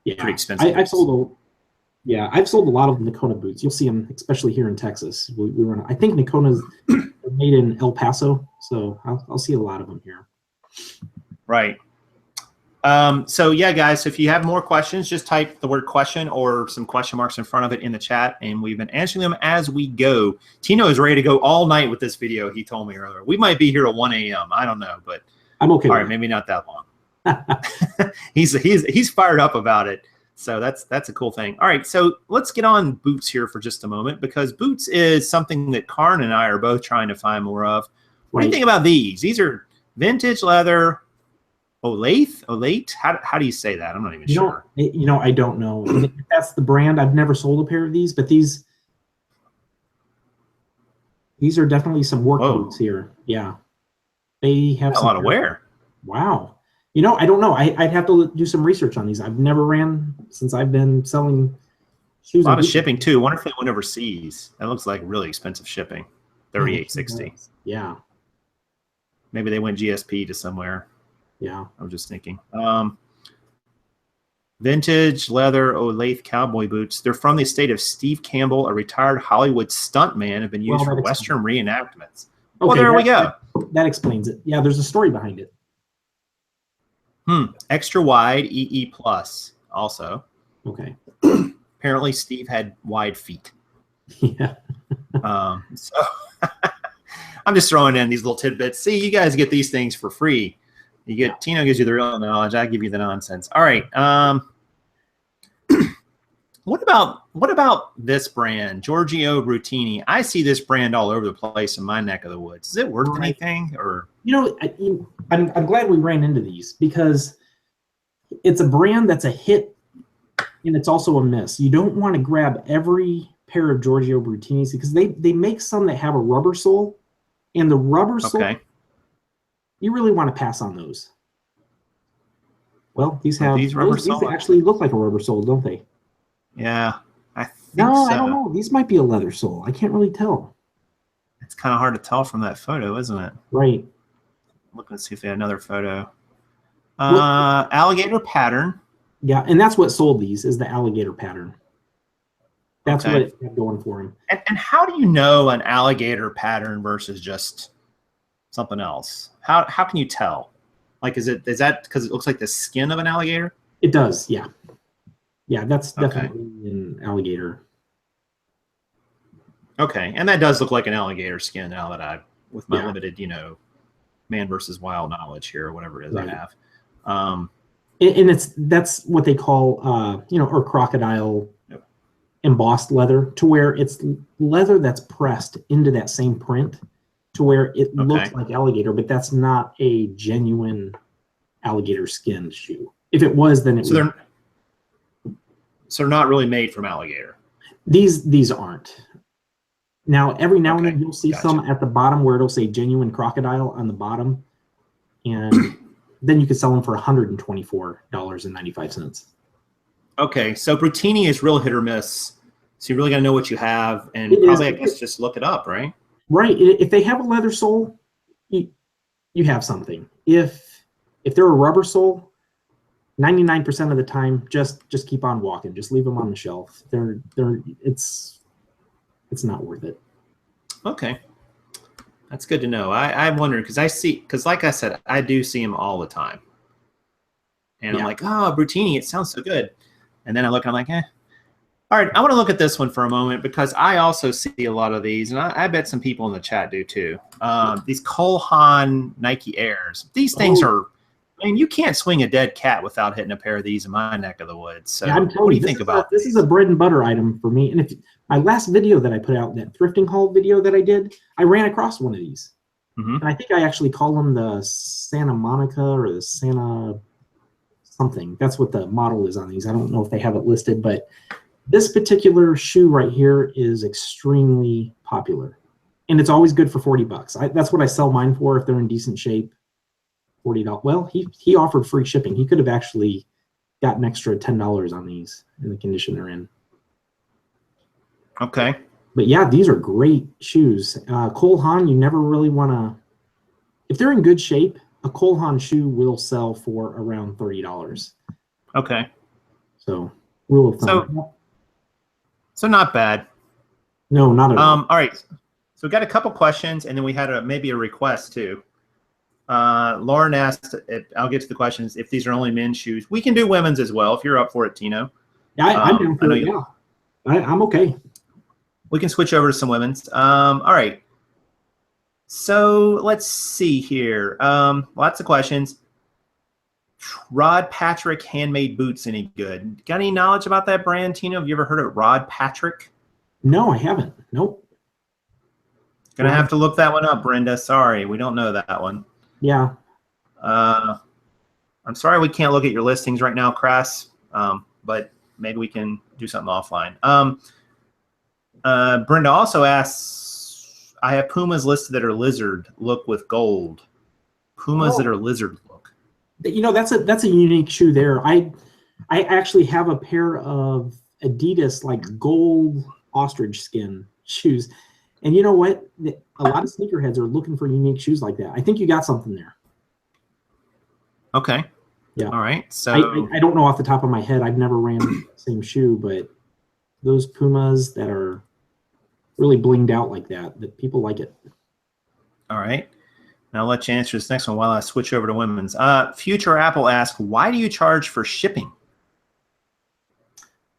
expensive. I've sold a lot of the Nakona boots. You'll see them, especially here in Texas. I think Nakona's made in El Paso, so I'll see a lot of them here. Right. So yeah, guys, if you have more questions, just type the word question or some question marks in front of it in the chat, and we've been answering them as we go. Tino is ready to go all night with this video. He told me earlier. We might be here at 1 a.m. I don't know, but I'm okay. All right, maybe not that long. He's fired up about it. So that's a cool thing. All right, so let's get on boots here for just a moment, because boots is something that Karn and I are both trying to find more of. What do you think about these? These are vintage leather. Olathe? How do you say that? I'm not even sure. I don't know. If that's the brand. I've never sold a pair of these, but these are definitely some work boots here. Yeah, they have a lot of wear. Wow. I don't know. I'd have to do some research on these. I've never ran since I've been selling shoes. A lot of shipping too. I wonder if they went overseas. That looks like really expensive shipping. $38.60. Yeah. Maybe they went GSP to somewhere. Yeah, I was just thinking. Vintage leather Olathe cowboy boots. They're from the estate of Steve Campbell, a retired Hollywood stuntman, have been used for Western reenactments. Okay, well, there we go. That explains it. Yeah, there's a story behind it. Extra wide EE plus also. Okay. Apparently Steve had wide feet. Yeah. So I'm just throwing in these little tidbits. See, you guys get these things for free. You get Tino gives you the real knowledge. I give you the nonsense. All right. What about this brand, Giorgio Brutini? I see this brand all over the place in my neck of the woods. Is it worth anything? Or I'm glad we ran into these, because it's a brand that's a hit and it's also a miss. You don't want to grab every pair of Giorgio Brutinis, because they make some that have a rubber sole, and the rubber sole. You really want to pass on those. Well, these actually look like a rubber sole, don't they? Yeah, I think so. I don't know. These might be a leather sole. I can't really tell. It's kind of hard to tell from that photo, isn't it? Right. Look and see if they had another photo. Alligator pattern. Yeah, and that's what sold these, is the alligator pattern. That's what it had going for him. And how do you know an alligator pattern versus just something else? How can you tell? Like, is that because it looks like the skin of an alligator? It does, yeah. Yeah, that's definitely an alligator. Okay, and that does look like an alligator skin now that with my limited, man versus wild knowledge here, or whatever it is I have. And that's what they call, or crocodile embossed leather, to where it's leather that's pressed into that same print, to where it looks like alligator, but that's not a genuine alligator skin shoe. If it was, then it would. So they're not really made from alligator. These aren't. Now, every now and then you'll see some at the bottom where it'll say genuine crocodile on the bottom, and then you could sell them for $124.95. Okay, so Brutini is real hit or miss. So you really got to know what you have, and I guess just look it up, right? Right. If they have a leather sole, you have something. If they're a rubber sole, 99% of the time, just keep on walking. Just leave them on the shelf. It's not worth it. Okay, that's good to know. I wondered, because like I said, I do see them all the time, and I'm like, Brutini, it sounds so good, and then I look, and I'm like, All right, I want to look at this one for a moment, because I also see a lot of these, and I bet some people in the chat do too. These Cole Haan Nike Airs. These things are. I mean, you can't swing a dead cat without hitting a pair of these in my neck of the woods. So, what do you think about this? Is a bread and butter item for me. And if my last video that I put out, that thrifting haul video that I did, I ran across one of these. Mm-hmm. And I think I actually call them the Santa Monica or the Santa something. That's what the model is on these. I don't know if they have it listed, but this particular shoe right here is extremely popular. And it's always good for $40. That's what I sell mine for if they're in decent shape. $40. Well, he offered free shipping. He could have actually got an extra $10 on these in the condition they're in. Okay. But yeah, these are great shoes. Cole Haan, you never really want to, if they're in good shape, a Cole Haan shoe will sell for around $30. Okay. So rule of thumb. So not bad. No, not at all. All right. So we got a couple questions, and then we had maybe a request too. Lauren asked, I'll get to the questions, if these are only men's shoes. We can do women's as well if you're up for it, Tino. Yeah, I'm down for it. Yeah, I'm okay. We can switch over to some women's. All right. So let's see here. Lots of questions. Rod Patrick handmade boots any good? Got any knowledge about that brand, Tino? Have you ever heard of Rod Patrick? No, I haven't. Nope. Gonna have to look that one up, Brenda. Sorry, we don't know that one. Yeah. I'm sorry we can't look at your listings right now, Crass. But maybe we can do something offline. Brenda also asks, I have Pumas listed that are lizard look with gold. Pumas that are lizard look. You know, that's a unique shoe there. I actually have a pair of Adidas like gold ostrich skin shoes. And you know what? A lot of sneakerheads are looking for unique shoes like that. I think you got something there. Okay. Yeah. All right. So I don't know off the top of my head. I've never ran the same shoe, but those Pumas that are really blinged out like that people like it. All right. Now I'll let you answer this next one while I switch over to women's. Future Apple asks, why do you charge for shipping?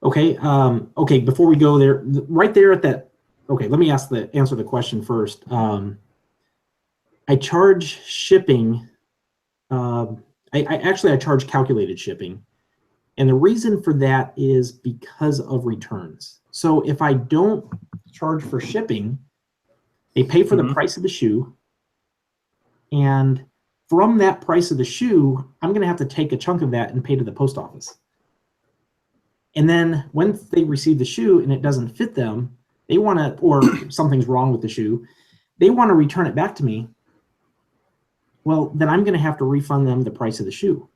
Okay. Okay. Before we go there, right there at that. Okay. Let me answer the question first. I charge shipping. I charge calculated shipping. And the reason for that is because of returns. So if I don't charge for shipping, they pay for the price of the shoe. And from that price of the shoe, I'm going to have to take a chunk of that and pay to the post office. And then when they receive the shoe and it doesn't fit them, they want to, or something's wrong with the shoe, they want to return it back to me. Well, then I'm going to have to refund them the price of the shoe.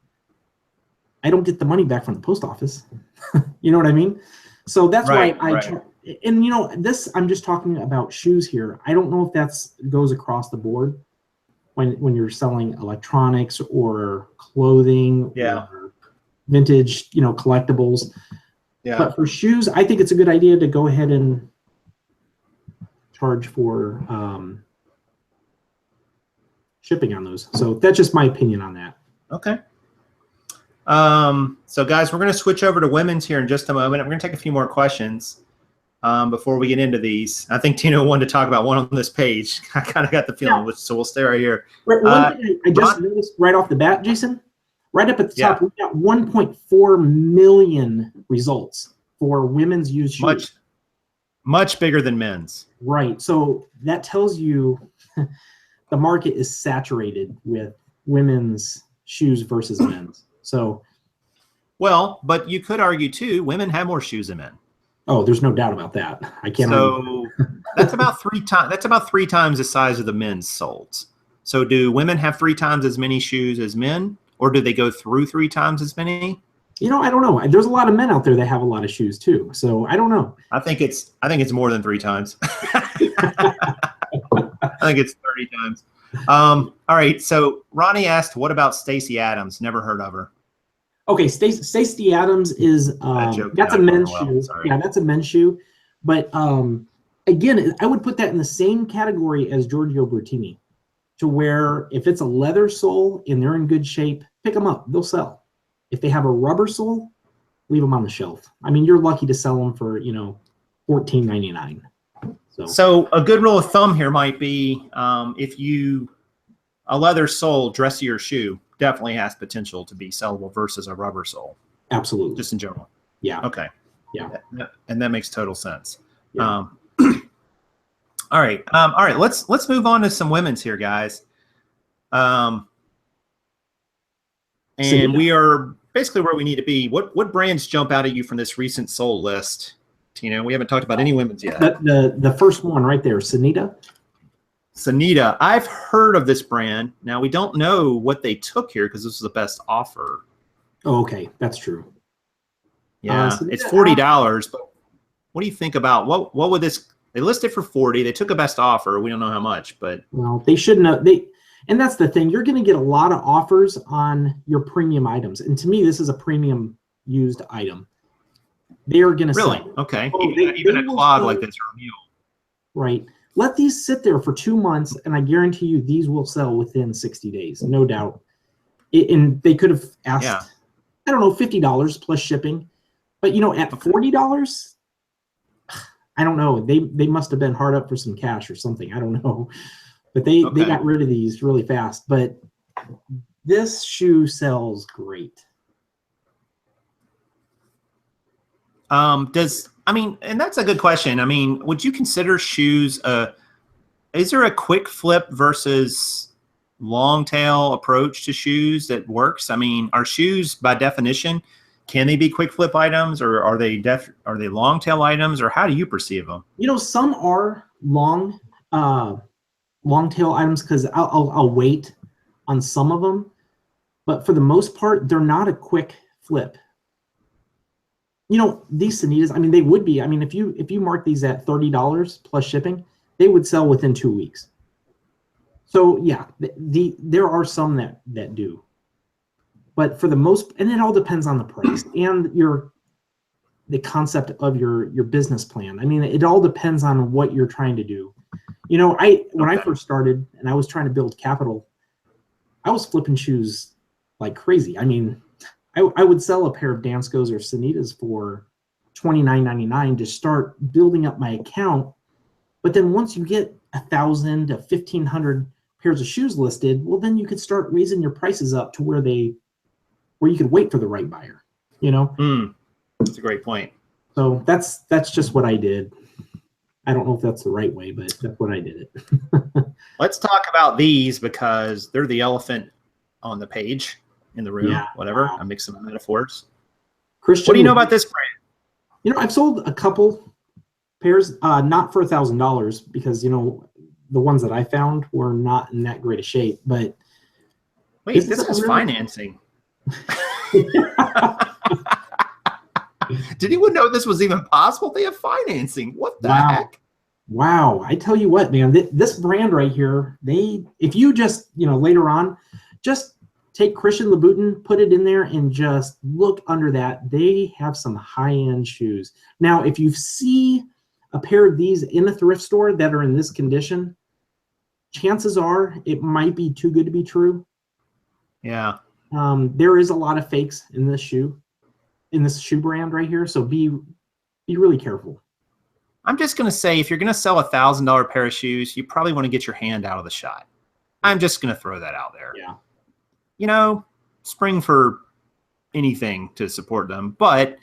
I don't get the money back from the post office. You know what I mean? So that's why and you know, this, I'm just talking about shoes here. I don't know if that's goes across the board when you're selling electronics or clothing or vintage, you know, collectibles. Yeah. But for shoes, I think it's a good idea to go ahead and charge for shipping on those. So that's just my opinion on that. Okay. So guys, we're going to switch over to women's here in just a moment. We're going to take a few more questions before we get into these. I think Tino wanted to talk about one on this page. I kind of got the feeling, so we'll stay right here. One thing I just noticed right off the bat, Jason, right up at the top, we got 1.4 million results for women's used shoes. Much bigger than men's. Right. So that tells you the market is saturated with women's shoes versus men's. So, well, but you could argue too, women have more shoes than men. Oh, there's no doubt about that. I can't. So that's about 3 times. That's about 3 times the size of the men's solds. So do women have 3 times as many shoes as men, or do they go through 3 times as many? You know, I don't know. There's a lot of men out there that have a lot of shoes too. So I don't know. I think it's more than 3 times. I think it's 30 times. All right. So Ronnie asked, what about Stacey Adams? Never heard of her. Okay. Stacey Adams is, that's a men's shoe. Yeah, that's a men's shoe. But again, I would put that in the same category as Giorgio Bertini, to where if it's a leather sole and they're in good shape, pick them up. They'll sell. If they have a rubber sole, leave them on the shelf. I mean, you're lucky to sell them for, you know, $14.99. So a good rule of thumb here might be if a leather sole dressier shoe definitely has potential to be sellable versus a rubber sole. Absolutely. Just in general. Yeah. Okay. Yeah. And that makes total sense. Yeah. All right. All right. Let's move on to some women's here, guys. And we are basically where we need to be. What brands jump out at you from this recent sold list, Tino? We haven't talked about any women's yet. The first one right there, Sanita. Sanita. I've heard of this brand. Now we don't know what they took here because this is the best offer. Oh, okay, that's true. Yeah, it's $40. But what do you think about what would this? They listed for 40. They took a best offer. We don't know how much, but well, they shouldn't have. And that's the thing. You're going to get a lot of offers on your premium items, and to me, this is a premium used item. They are going to really sell. okay. Oh, even a clog like this or a mule. Right. Let these sit there for 2 months, and I guarantee you these will sell within 60 days, no doubt. And they could have asked, I don't know, $50 plus shipping, but you know, at $40. I don't know. They must have been hard up for some cash or something. I don't know. But they got rid of these really fast. But this shoe sells great. And that's a good question. I mean, would you consider shoes is there a quick flip versus long tail approach to shoes that works? I mean, are shoes by definition, can they be quick flip items, or are they long tail items, or how do you perceive them? You know, some are long tail items because I'll wait on some of them, but for the most part, they're not a quick flip. You know, these Sanitas, I mean, they would be. I mean, if you mark these at $30 plus shipping, they would sell within 2 weeks. So yeah, there are some that do. But for the most, and it all depends on the price and the concept of your business plan. I mean, it all depends on what you're trying to do. You know, when I first started and I was trying to build capital, I was flipping shoes like crazy. I mean, I would sell a pair of Danskos or Sanitas for $29.99 to start building up my account. But then once you get 1,000 to 1,500 pairs of shoes listed, well, then you could start raising your prices up to where you could wait for the right buyer, you know? That's a great point. So that's just what I did. I don't know if that's the right way, but that's what I did it. Let's talk about these because they're the elephant on the page, in the room, whatever. Wow. I'm mixing the metaphors. Christian, what do you know about this brand? You know, I've sold a couple pairs, not for $1,000 because, you know, the ones that I found were not in that great a shape, but wait, this has financing. Did anyone know this was even possible? They have financing. What the heck? Wow. I tell you what, man, this brand right here, if you just, you know, later on, just take Christian Louboutin, put it in there, and just look under that. They have some high-end shoes. Now, if you see a pair of these in a thrift store that are in this condition, chances are it might be too good to be true. Yeah. There is a lot of fakes in this shoe brand right here, so be really careful. I'm just going to say, if you're going to sell $1,000 pair of shoes, you probably want to get your hand out of the shot. I'm just going to throw that out there. Yeah. You know, spring for anything to support them, but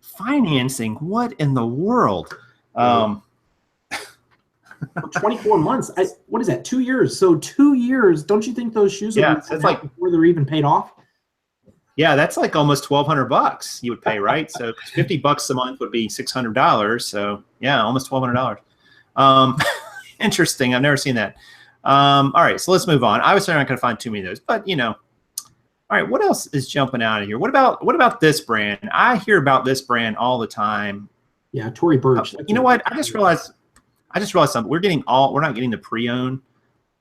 financing, what in the world? For 24 months. What is that? 2 years. So 2 years. Don't you think those shoes are like before they're even paid off? Yeah, that's like almost $1,200 you would pay, right? So $50 a month would be $600. So yeah, almost $1,200. Interesting. I've never seen that. All right, so let's move on. Obviously, I'm not going to find too many of those, but you know. All right, what else is jumping out of here? What about this brand? I hear about this brand all the time. Yeah, Tory Burch. You know what? I just realized something. We're not getting the pre-owned.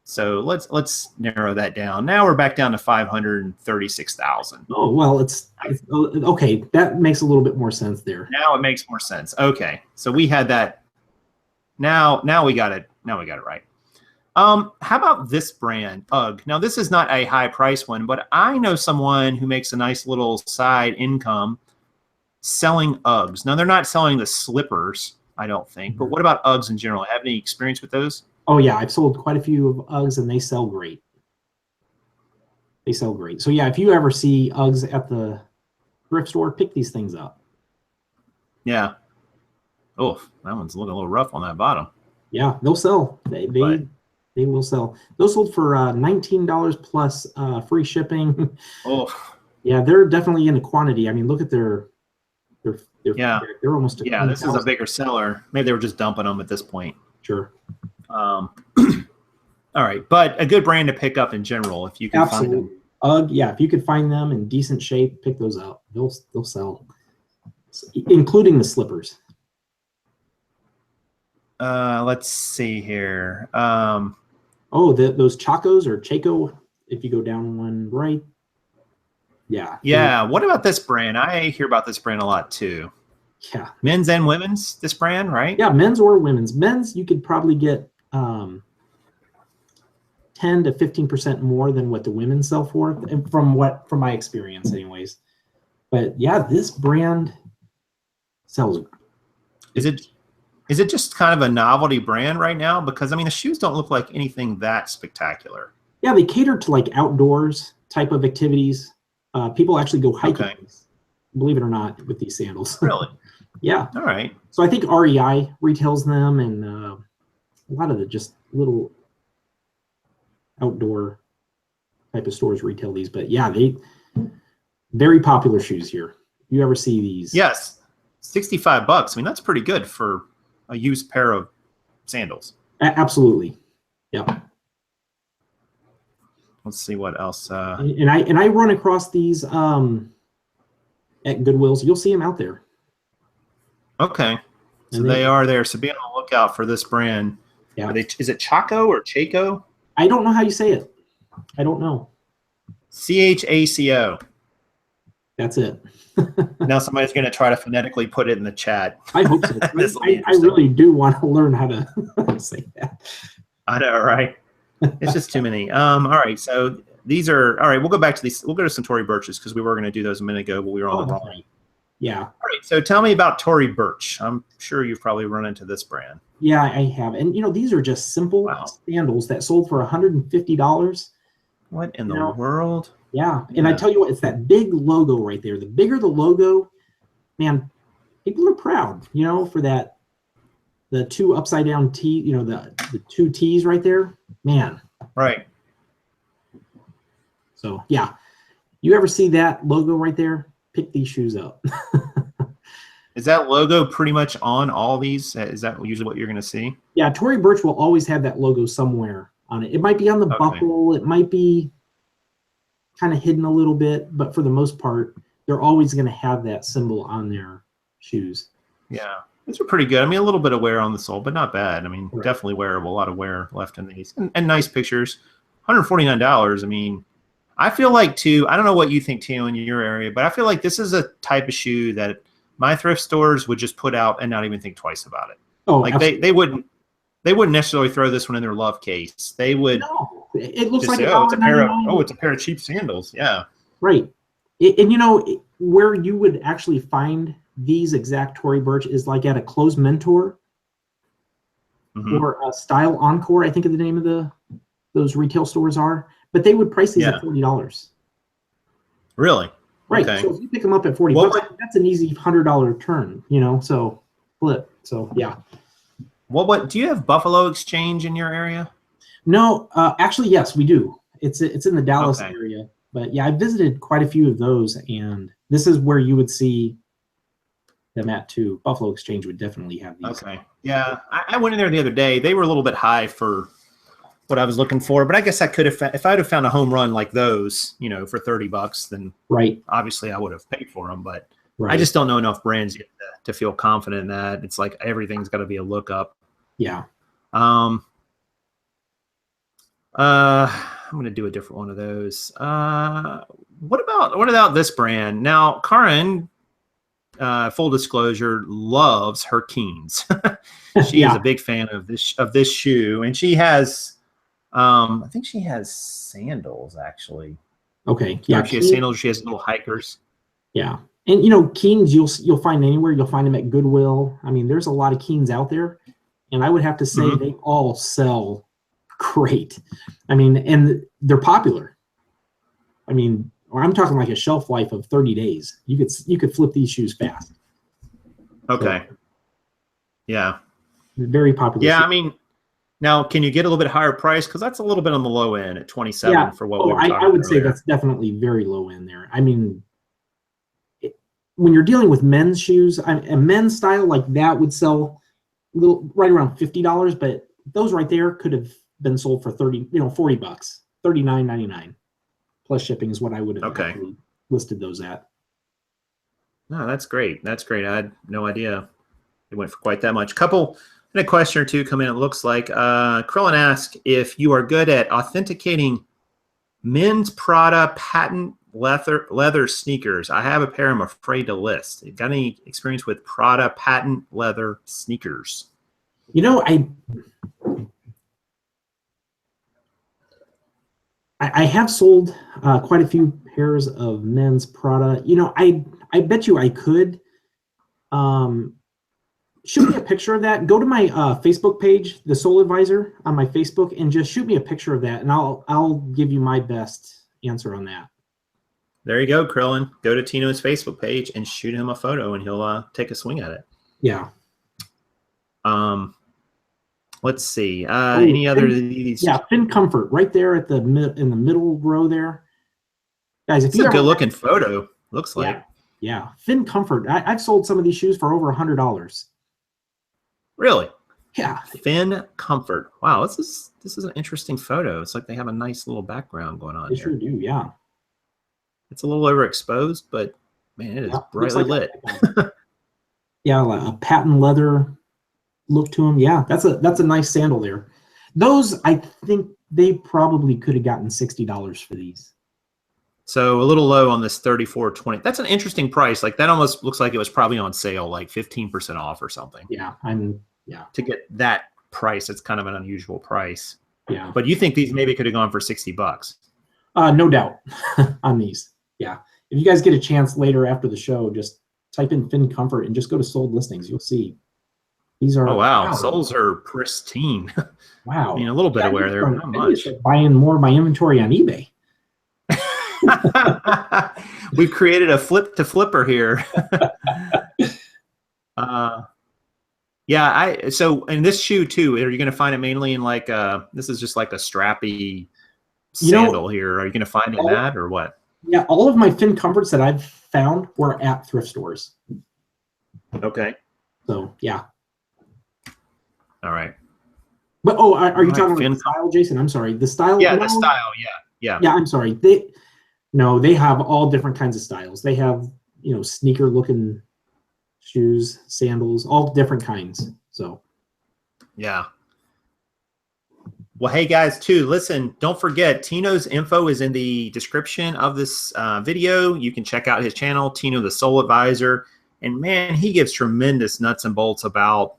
So let's narrow that down. Now we're back down to 536,000. Oh, well, it's okay. That makes a little bit more sense there. Now it makes more sense. Okay. So we had that. Now we got it. Now we got it right. How about this brand, UGG? Now, this is not a high price one, but I know someone who makes a nice little side income selling UGGs. Now, they're not selling the slippers, I don't think, but what about UGGs in general? Have any experience with those? Oh, yeah. I've sold quite a few of UGGs, and they sell great. They sell great. So, yeah, if you ever see UGGs at the thrift store, pick these things up. Yeah. Oh, that one's looking a little rough on that bottom. Yeah, they'll sell. They will sell. Those sold for $19 plus free shipping. Oh, Yeah, they're definitely in a quantity. I mean, look at their yeah, they're almost yeah. This is a 20,000. bigger seller. Maybe they were just dumping them at this point. Sure. All right, but a good brand to pick up in general if you can find them. Yeah, if you could find them in decent shape, pick those up. They'll sell, including the slippers. Let's see here. Those Chacos or Chaco, if you go down one right. Yeah. Yeah. What about this brand? I hear about this brand a lot too. Yeah. Men's and women's, this brand, right? Yeah, men's or women's. Men's, you could probably get 10 to 15% more than what the women sell for, and from my experience anyways. But yeah, this brand sells. Is it just kind of a novelty brand right now? Because I mean, the shoes don't look like anything that spectacular. Yeah, they cater to like outdoors type of activities. People actually go hiking, believe it or not, with these sandals. Really? Yeah. All right. So I think REI retails them, and a lot of the just little outdoor type of stores retail these. But yeah, very popular shoes here. You ever see these? Yes. $65. I mean, that's pretty good for a used pair of sandals. Absolutely. Yeah. Let's see what else. And I run across these at Goodwills. You'll see them out there. Okay. So they are there. So be on the lookout for this brand. Yeah. Is it Chaco or Chaco? I don't know how you say it. I don't know. CHACO. That's it. Now somebody's going to try to phonetically put it in the chat. I hope so. I really do want to learn how to say that. I know, right? It's just too many. All right. So these are, all right, we'll go back to these. We'll go to some Tory Burches because we were going to do those a minute ago, but we were on the wrong. Right. Yeah. All right. So tell me about Tory Burch. I'm sure you've probably run into this brand. Yeah, I have. And, these are just simple sandals that sold for $150. What in the world? Yeah. And I tell you what, it's that big logo right there. The bigger the logo, man, people are proud, for that, the two upside down T, the two T's right there, man. Right. So, yeah. You ever see that logo right there? Pick these shoes up. Is that logo pretty much on all these? Is that usually what you're going to see? Yeah, Tory Burch will always have that logo somewhere on it. It might be on the buckle. It might be kind of hidden a little bit, but for the most part, they're always going to have that symbol on their shoes. Yeah. These are pretty good. I mean, a little bit of wear on the sole, but not bad. I mean, definitely wearable. A lot of wear left in these. And nice pictures. $149. I mean, I feel like, too, I don't know what you think, Tino, in your area, but I feel like this is a type of shoe that my thrift stores would just put out and not even think twice about it. Oh, like they wouldn't necessarily throw this one in their love case. They would. No, it looks like say, it's a pair of cheap sandals. Yeah. Right. And where you would actually find these exact Tory Burch is like at a Clothes Mentor or a Style Encore, I think of the name of those retail stores are. But they would price these at $40. Really? Right. Okay. So if you pick them up at $40, that's an easy $100 turn, so flip. So yeah. What do you have Buffalo Exchange in your area? No, actually, yes, we do. It's in the Dallas area. But yeah, I visited quite a few of those, and this is where you would see them at too. Buffalo Exchange would definitely have these. Okay. Yeah, I went in there the other day. They were a little bit high for what I was looking for, but I guess I could have, if I'd have found a home run like those, for $30, then obviously I would have paid for them. But I just don't know enough brands yet to feel confident in that. It's like everything's got to be a lookup. Yeah. I'm going to do a different one of those. What about this brand? Now, Karin, full disclosure, loves her Keens. She is a big fan of this shoe, and she has, I think she has sandals actually. Okay. Yeah. She has sandals. She has little hikers. Yeah. And Keens, you'll find anywhere. You'll find them at Goodwill. I mean, there's a lot of Keens out there, and I would have to say they all sell great. I mean, and they're popular. I mean, I'm talking like a shelf life of 30 days. You could flip these shoes fast. Okay. So, yeah. Very popular. Yeah, shoes. I mean, Now, can you get a little bit higher price? Because that's a little bit on the low end at 27 Yeah. for what we were talking I would about say earlier. that's definitely very low end there. I mean, when you're dealing with men's shoes, a men's style like that would sell right around $50, but those right there could have been sold for 30, $40, $39.99 plus shipping is what I would have actually listed those at. No, that's great. That's great. I had no idea it went for quite that much. And a question or two come in. It looks like Krillin asked if you are good at authenticating men's Prada patent leather sneakers. I have a pair I'm afraid to list. You got any experience with Prada patent leather sneakers? I have sold quite a few pairs of men's Prada. I bet you I could. Shoot me a picture of that. Go to my Facebook page, the Soul Advisor on my Facebook, and just shoot me a picture of that, and I'll give you my best answer on that. There you go, Krillin. Go to Tino's Facebook page and shoot him a photo, and he'll take a swing at it. Yeah. Let's see. Any other of these? Yeah, Fin Comfort right there at in the middle row there, guys. It's a good-looking photo. Looks like. Yeah, Fin Comfort. I've sold some of these shoes for over $100. Really? Yeah. Fin Comfort. Wow, this is an interesting photo. It's like they have a nice little background going on. They sure do. Yeah. It's a little overexposed, but man, it is brightly lit. Yeah, a patent leather look to them. Yeah, that's a nice sandal there. Those, I think they probably could have gotten $60 for these. So a little low on this $34.20. That's an interesting price. Like that almost looks like it was probably on sale, like 15% off or something. Yeah, to get that price, it's kind of an unusual price. Yeah. But you think these maybe could have gone for $60? No doubt on these. Yeah. If you guys get a chance later after the show, just type in Fin Comfort and just go to sold listings. You'll see. These are. Oh wow, soles are pristine. Wow. I mean, a little bit of wear there, but not much. Buying more of my inventory on eBay. We've created a flip to flipper here. So in this shoe too, are you going to find it mainly in like this is just like a strappy sandal here? Are you going to find it in that or what? Yeah, all of my Fin Comforts that I've found were at thrift stores. Okay. So yeah. All right. But are you talking about the style, Jason? I'm sorry. The style. Yeah, the style. Yeah. Yeah, I'm sorry. They have all different kinds of styles. They have, sneaker looking shoes, sandals, all different kinds. So, yeah. Well, hey guys, too, listen, don't forget, Tino's info is in the description of this video. You can check out his channel, Tino the Soul Advisor. And man, he gives tremendous nuts and bolts about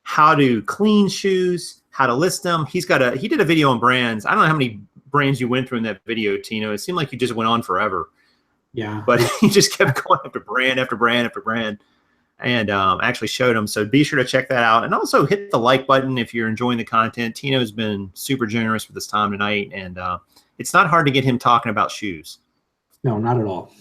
how to clean shoes, how to list them. He did a video on brands. I don't know how many brands you went through in that video, Tino. It seemed like you just went on forever. Yeah. But he just kept going after brand after brand after brand and actually showed them. So be sure to check that out. And also hit the like button if you're enjoying the content. Tino's been super generous with his time tonight. And it's not hard to get him talking about shoes. No, not at all.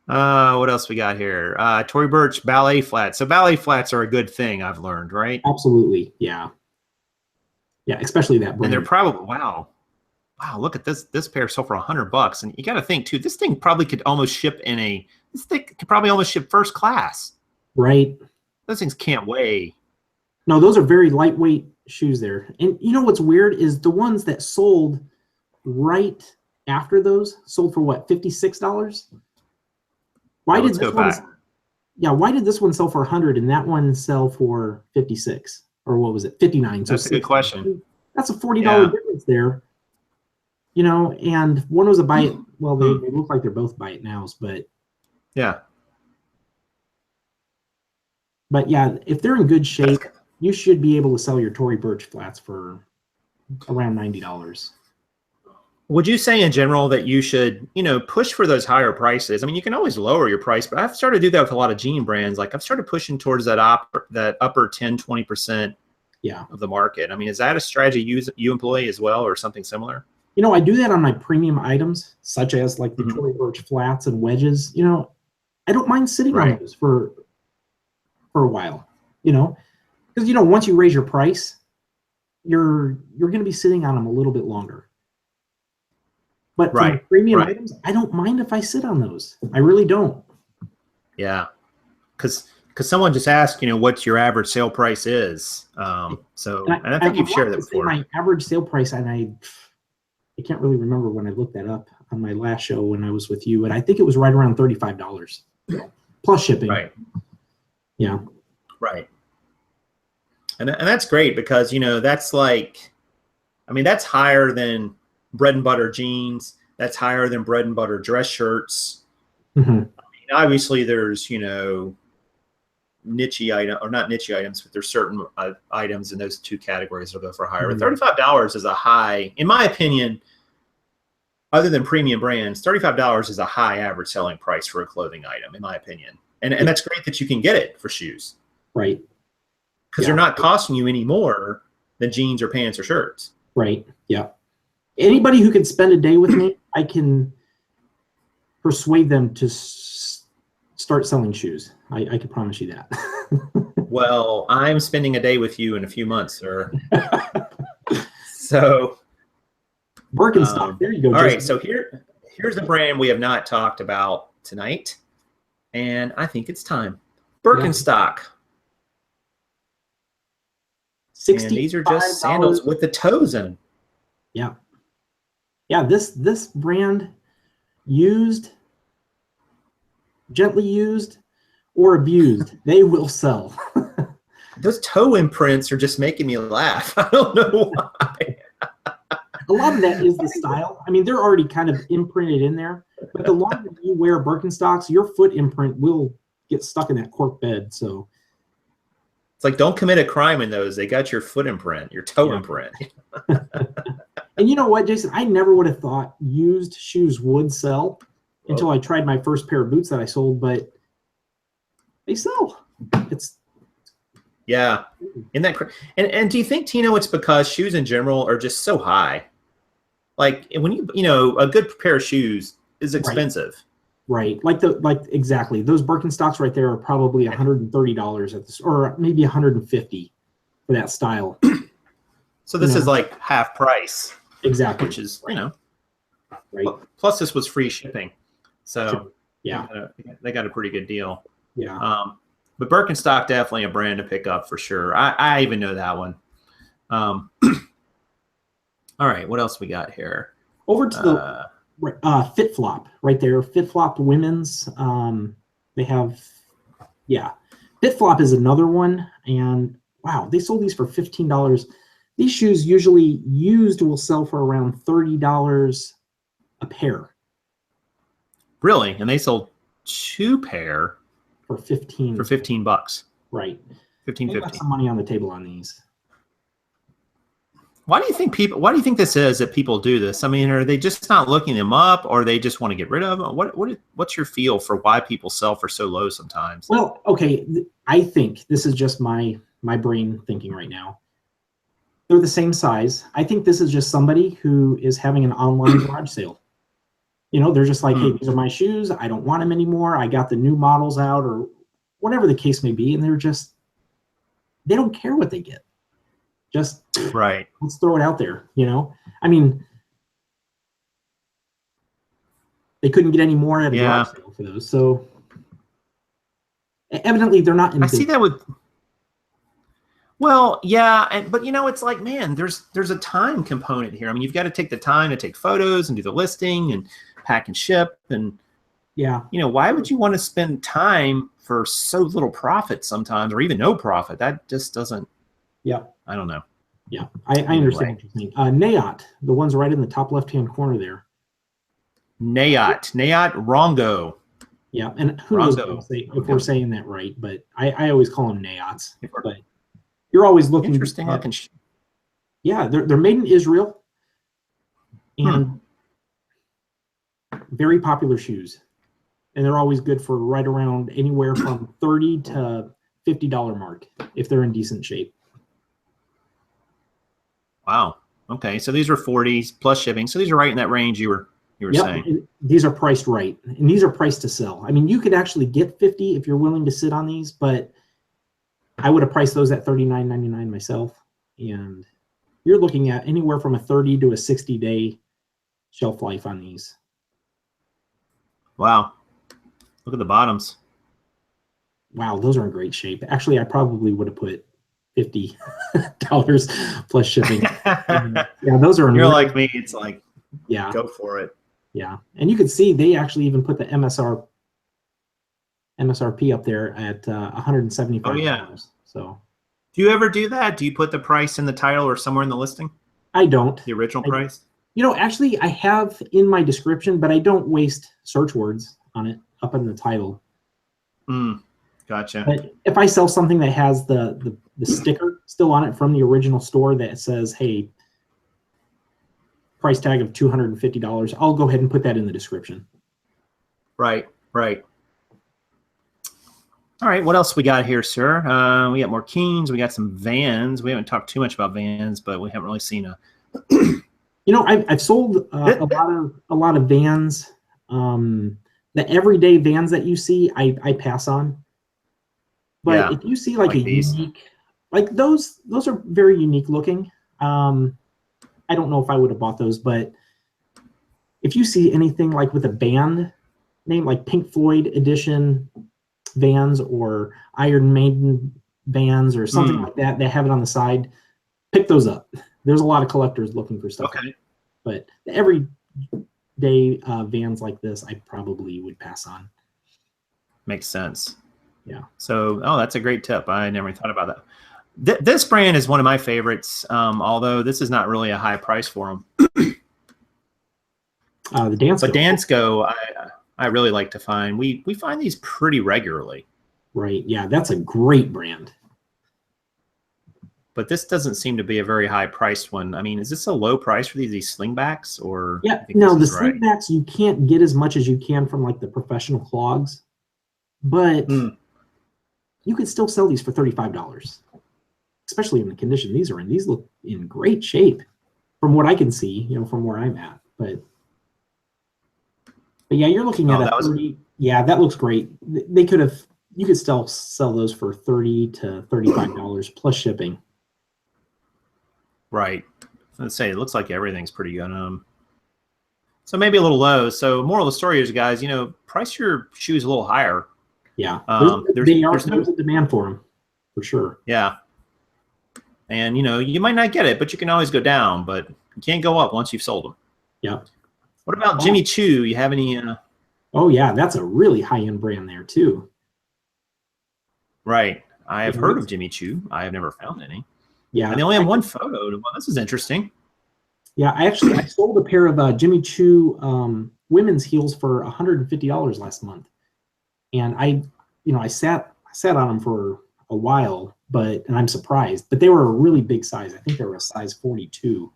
What else we got here? Tory Burch ballet flats. So ballet flats are a good thing, I've learned, right? Absolutely. Yeah. Yeah, especially that brand. And they're probably wow, look at this. This pair sold for $100. And you got to think too, this thing probably could almost ship first class. Right. Those things can't weigh. No, those are very lightweight shoes there. And you know what's weird is the ones that sold right after those sold for what, $56? Why did this one sell for $100 and that one sell for $56? Or what was it, $59? That's a good question. That's a $40 difference there. And one was a buy it. Well, they look like they're both buy it nows, but yeah. But yeah, if they're in good shape, you should be able to sell your Tory Burch flats for around $90. Would you say in general that you should, push for those higher prices? I mean, you can always lower your price, but I've started to do that with a lot of jean brands. Like I've started pushing towards that upper 10, 20% of the market. I mean, is that a strategy you employ as well or something similar? I do that on my premium items, such as like the Tory Burch flats and wedges. I don't mind sitting on those for a while. you know, because, you know, once you raise your price, you're going to be sitting on them a little bit longer. But for my premium items, I don't mind if I sit on those. I really don't. Yeah, because someone just asked, you know, what your average sale price is. So, and I think you've shared that before. My average sale price, and I can't really remember when I looked that up on my last show when I was with you, but I think it was right around $35 plus shipping. Right. Yeah. Right. And that's great because, you know, that's like, I mean, that's higher than bread and butter jeans. That's higher than bread and butter dress shirts. Mm-hmm. I mean, obviously there's, you know, niche item, or not niche items, but there's certain items in those two categories that go for higher. Mm-hmm. But $35 is a high, in my opinion, other than premium brands, $35 is a high average selling price for a clothing item, in my opinion. And that's great that you can get it for shoes. Right. Because they're not costing you any more than jeans or pants or shirts. Right. Yeah. Anybody who can spend a day with me, I can persuade them to start selling shoes. I can promise you that. Well, I'm spending a day with you in a few months, sir. So Birkenstock. There you go. All right. So here's the brand we have not talked about tonight, and I think it's time. Birkenstock. And these are just sandals with the toes in them. Yeah. Yeah, this brand, used, gently used, or abused, they will sell. Those toe imprints are just making me laugh. I don't know why. A lot of that is the style. I mean, they're already kind of imprinted in there, but the longer you wear Birkenstocks, your foot imprint will get stuck in that cork bed. So it's like, don't commit a crime in those. They got your foot imprint, your toe imprint. And you know what, Jason? I never would have thought used shoes would sell until I tried my first pair of boots that I sold, but they sell. Yeah. Isn't that and do you think, Tino, it's because shoes in general are just so high? Like when you know, a good pair of shoes is expensive. Right. Like exactly. Those Birkenstocks right there are probably $130 at this, or maybe $150 for that style. So this is like half price. Exactly. Which is, you know, right. Plus this was free shipping. So yeah, they got a pretty good deal. Yeah. But Birkenstock, definitely a brand to pick up for sure. I even know that one. All right, what else we got here? Over to the FitFlop right there. FitFlop women's. They have, FitFlop is another one, and wow, they sold these for $15. These shoes usually used will sell for around $30 a pair. Really? And they sold 2 pair for $15. Right. $15.50. Got some money on the table on these. Why do you think this is that people do this? I mean, are they just not looking them up, or they just want to get rid of them? What's your feel for why people sell for so low sometimes? Well, okay, I think this is just my brain thinking right now. They're the same size. I think this is just somebody who is having an online garage sale. You know, they're just like, hey, these are my shoes. I don't want them anymore. I got the new models out, or whatever the case may be. And they don't care what they get. Just let's throw it out there, you know? I mean, they couldn't get any more at a garage sale for those. So evidently they're not in see that with, well, yeah, but you know, it's like, man, there's a time component here. I mean, you've got to take the time to take photos and do the listing and pack and ship, and you know, why would you want to spend time for so little profit sometimes, or even no profit? That just doesn't. I don't know. Yeah, I understand what you're saying. Nayot, the ones right in the top left-hand corner there. Nayot Rongo. Yeah, and who knows if we're saying that right, but I always call them Nayots. But you're always looking. Interesting. Yeah, they're made in Israel, and very popular shoes, and they're always good for right around anywhere from $30 to $50 mark if they're in decent shape. Wow. Okay, so these are 40s plus shipping. So these are right in that range you were saying. And these are priced right, and these are priced to sell. I mean, you could actually get 50 if you're willing to sit on these, but I would have priced those at $39.99 myself. And you're looking at anywhere from a 30 to a 60-day shelf life on these. Wow. Look at the bottoms. Wow, those are in great shape. Actually, I probably would have put $50 plus shipping. Yeah, those are. You're like me. It's like, yeah, go for it. Yeah, and you can see they actually even put the MSRP up there at $175. Oh yeah. So. Do you ever do that? Do you put the price in the title or somewhere in the listing? I don't. The original price? You know, actually, I have in my description, but I don't waste search words on it up in the title. Gotcha. But if I sell something that has the sticker still on it from the original store that says, hey, price tag of $250, I'll go ahead and put that in the description. Right, right. All right, what else we got here, sir? We got more Keens. We got some Vans. We haven't talked too much about Vans, but we haven't really seen a. You know, I've sold a lot of Vans. The everyday Vans that you see, I pass on. But yeah, if you see like a unique, like those are very unique looking. I don't know if I would have bought those, but if you see anything like with a band name, like Pink Floyd edition Vans or Iron Maiden Vans or something like that, they have it on the side, pick those up. There's a lot of collectors looking for stuff. Okay. But the everyday Vans like this, I probably would pass on. Makes sense. Yeah. So, that's a great tip. I never thought about that. This brand is one of my favorites, although this is not really a high price for them. The Dansko. But Dansko, I really like to find. We find these pretty regularly. Right. Yeah, that's a great brand. But this doesn't seem to be a very high priced one. I mean, is this a low price for these slingbacks, or? Yeah. No, the slingbacks you can't get as much as you can from like the professional clogs, but you could still sell these for $35. Especially in the condition these are in. These look in great shape from what I can see, you know, from where I'm at. But yeah, you're looking at a 30. Yeah, that looks great. You could still sell those for $30 to $35 plus shipping. Right. Let's say it looks like everything's pretty good. So maybe a little low. So moral of the story is, guys, you know, price your shoes a little higher. Yeah. There's a demand for them, for sure. Yeah. And, you know, you might not get it, but you can always go down, but you can't go up once you've sold them. Yeah. What about Jimmy Choo? You have any? Oh, yeah. That's a really high-end brand there, too. Right. I have heard of Jimmy Choo. I have never found any. Yeah. And they only have one photo. Well, this is interesting. Yeah. I sold a pair of Jimmy Choo women's heels for $150 last month. And I sat on them for a while, and I'm surprised, but they were a really big size. I think they were a size 42.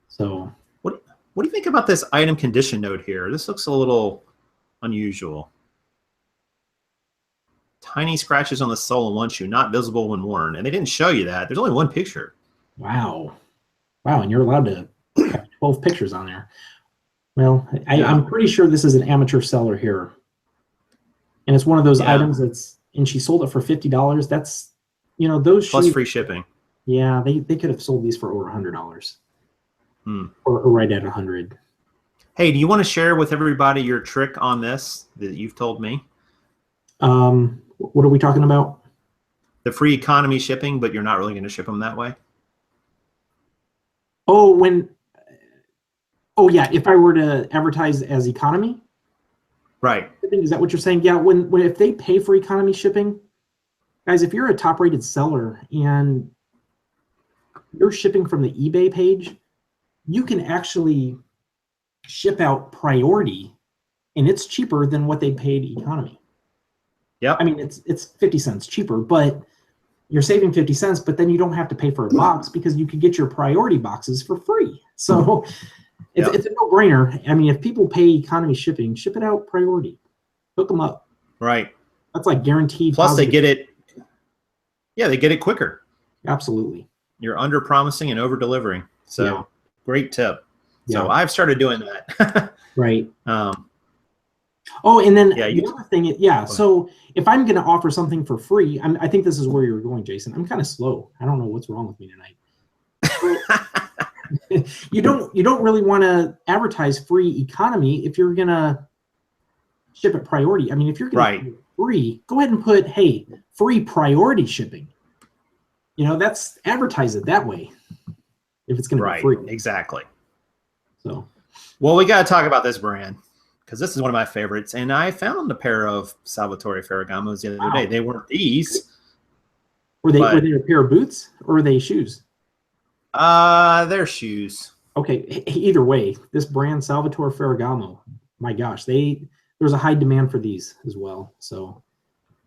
So what do you think about this item condition note here? This looks a little unusual. Tiny scratches on the sole of one shoe, not visible when worn. And they didn't show you that. There's only one picture. Wow. And you're allowed to have 12 pictures on there. Well, I'm pretty sure this is an amateur seller here. And it's one of those items and she sold it for $50. That's, you know, those plus shoes, free shipping. Yeah, they could have sold these for over $100. Or right at 100. Hey, do you want to share with everybody your trick on this that you've told me? What are we talking about? The free economy shipping, but you're not really going to ship them that way? Oh, yeah, if I were to advertise as economy? Right. Is that what you're saying? Yeah, if they pay for economy shipping, guys, if you're a top-rated seller and you're shipping from the eBay page, you can actually ship out priority, and it's cheaper than what they paid economy. Yeah. I mean, it's 50 cents cheaper, but you're saving 50 cents, but then you don't have to pay for a box because you can get your priority boxes for free. So it's a no-brainer. I mean, if people pay economy shipping, ship it out priority. Hook them up. Right. That's like guaranteed. Plus they get it. Yeah, they get it quicker. Absolutely. You're under promising and over delivering. So great tip. So I've started doing that. Right. Oh, and then Yeah, the other thing, yeah. So if I'm going to offer something for free, I think this is where you're going, Jason. I'm kind of slow. I don't know what's wrong with me tonight. you don't really want to advertise free economy if you're going to ship at priority. I mean, if you're going to free, go ahead and put, hey, free priority shipping. You know, that's advertise it that way. If it's going to be free. Exactly. So, well, we got to talk about this brand because this is one of my favorites. And I found a pair of Salvatore Ferragamos the other day. They weren't these. Were they a pair of boots or were they shoes? They're shoes. Okay. Either way, this brand Salvatore Ferragamo, my gosh, there's a high demand for these as well. So,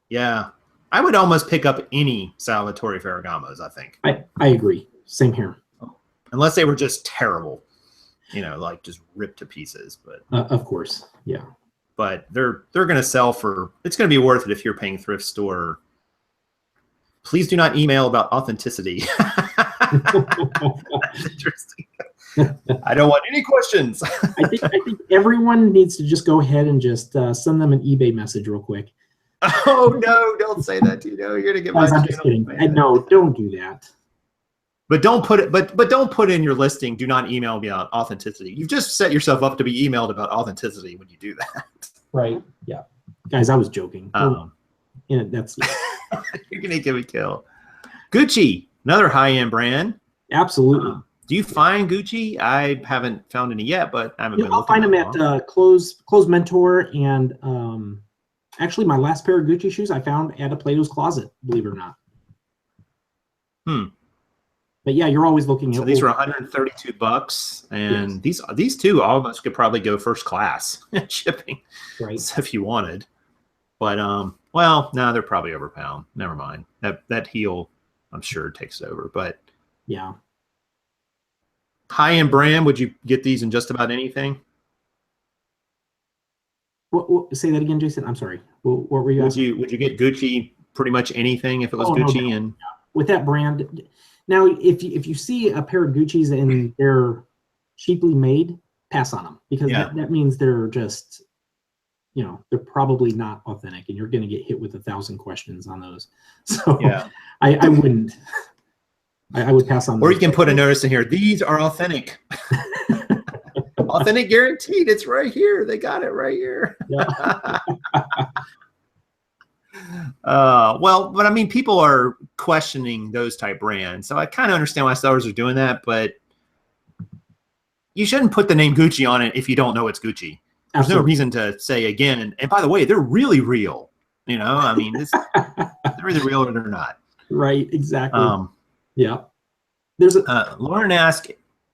yeah, I would almost pick up any Salvatore Ferragamos. I think. I agree. Same here. Unless they were just terrible, you know, like just ripped to pieces. But of course, yeah. But they're going to sell for. It's going to be worth it if you're paying thrift store. Please do not email about authenticity. Interesting. I don't want any questions. I think everyone needs to just go ahead and just send them an eBay message real quick. Oh no! Don't say that, Tino. You're gonna get my. I'm just kidding. No, don't do that. But don't put it. But don't put in your listing. Do not email me about authenticity. You've just set yourself up to be emailed about authenticity when you do that. Right. Yeah. Guys, I was joking. Yeah, that's. You're gonna get me killed. Gucci, another high-end brand. Absolutely. Do you find Gucci? I haven't found any yet, but I haven't been I'll looking. find them at Clothes Mentor, and actually, my last pair of Gucci shoes I found at a Plato's Closet. Believe it or not. But yeah, you're always looking at. So these were $132, and these two almost could probably go first class shipping, right? So if you wanted. But well, no, they're probably overpound. Never mind. That heel, I'm sure takes it over. But yeah, high-end brand. Would you get these in just about anything? What, say that again, Jason. I'm sorry. What were you asking? Would you get Gucci pretty much anything if it was Gucci? No. And with that brand. Now, if you see a pair of Gucci's and they're cheaply made, pass on them because that means they're just, you know, they're probably not authentic, and you're going to get hit with 1,000 questions on those. So yeah, I wouldn't. I would pass on. Or you can put a notice in here: these are authentic. Authentic guaranteed. It's right here. They got it right here. Yeah. Well, but I mean, people are questioning those type brands, so I kind of understand why sellers are doing that. But you shouldn't put the name Gucci on it if you don't know it's Gucci. There's no reason to say again. And by the way, they're really real. You know, I mean, they're either real or they're not. Right. Exactly. Yeah. There's Lauren asked.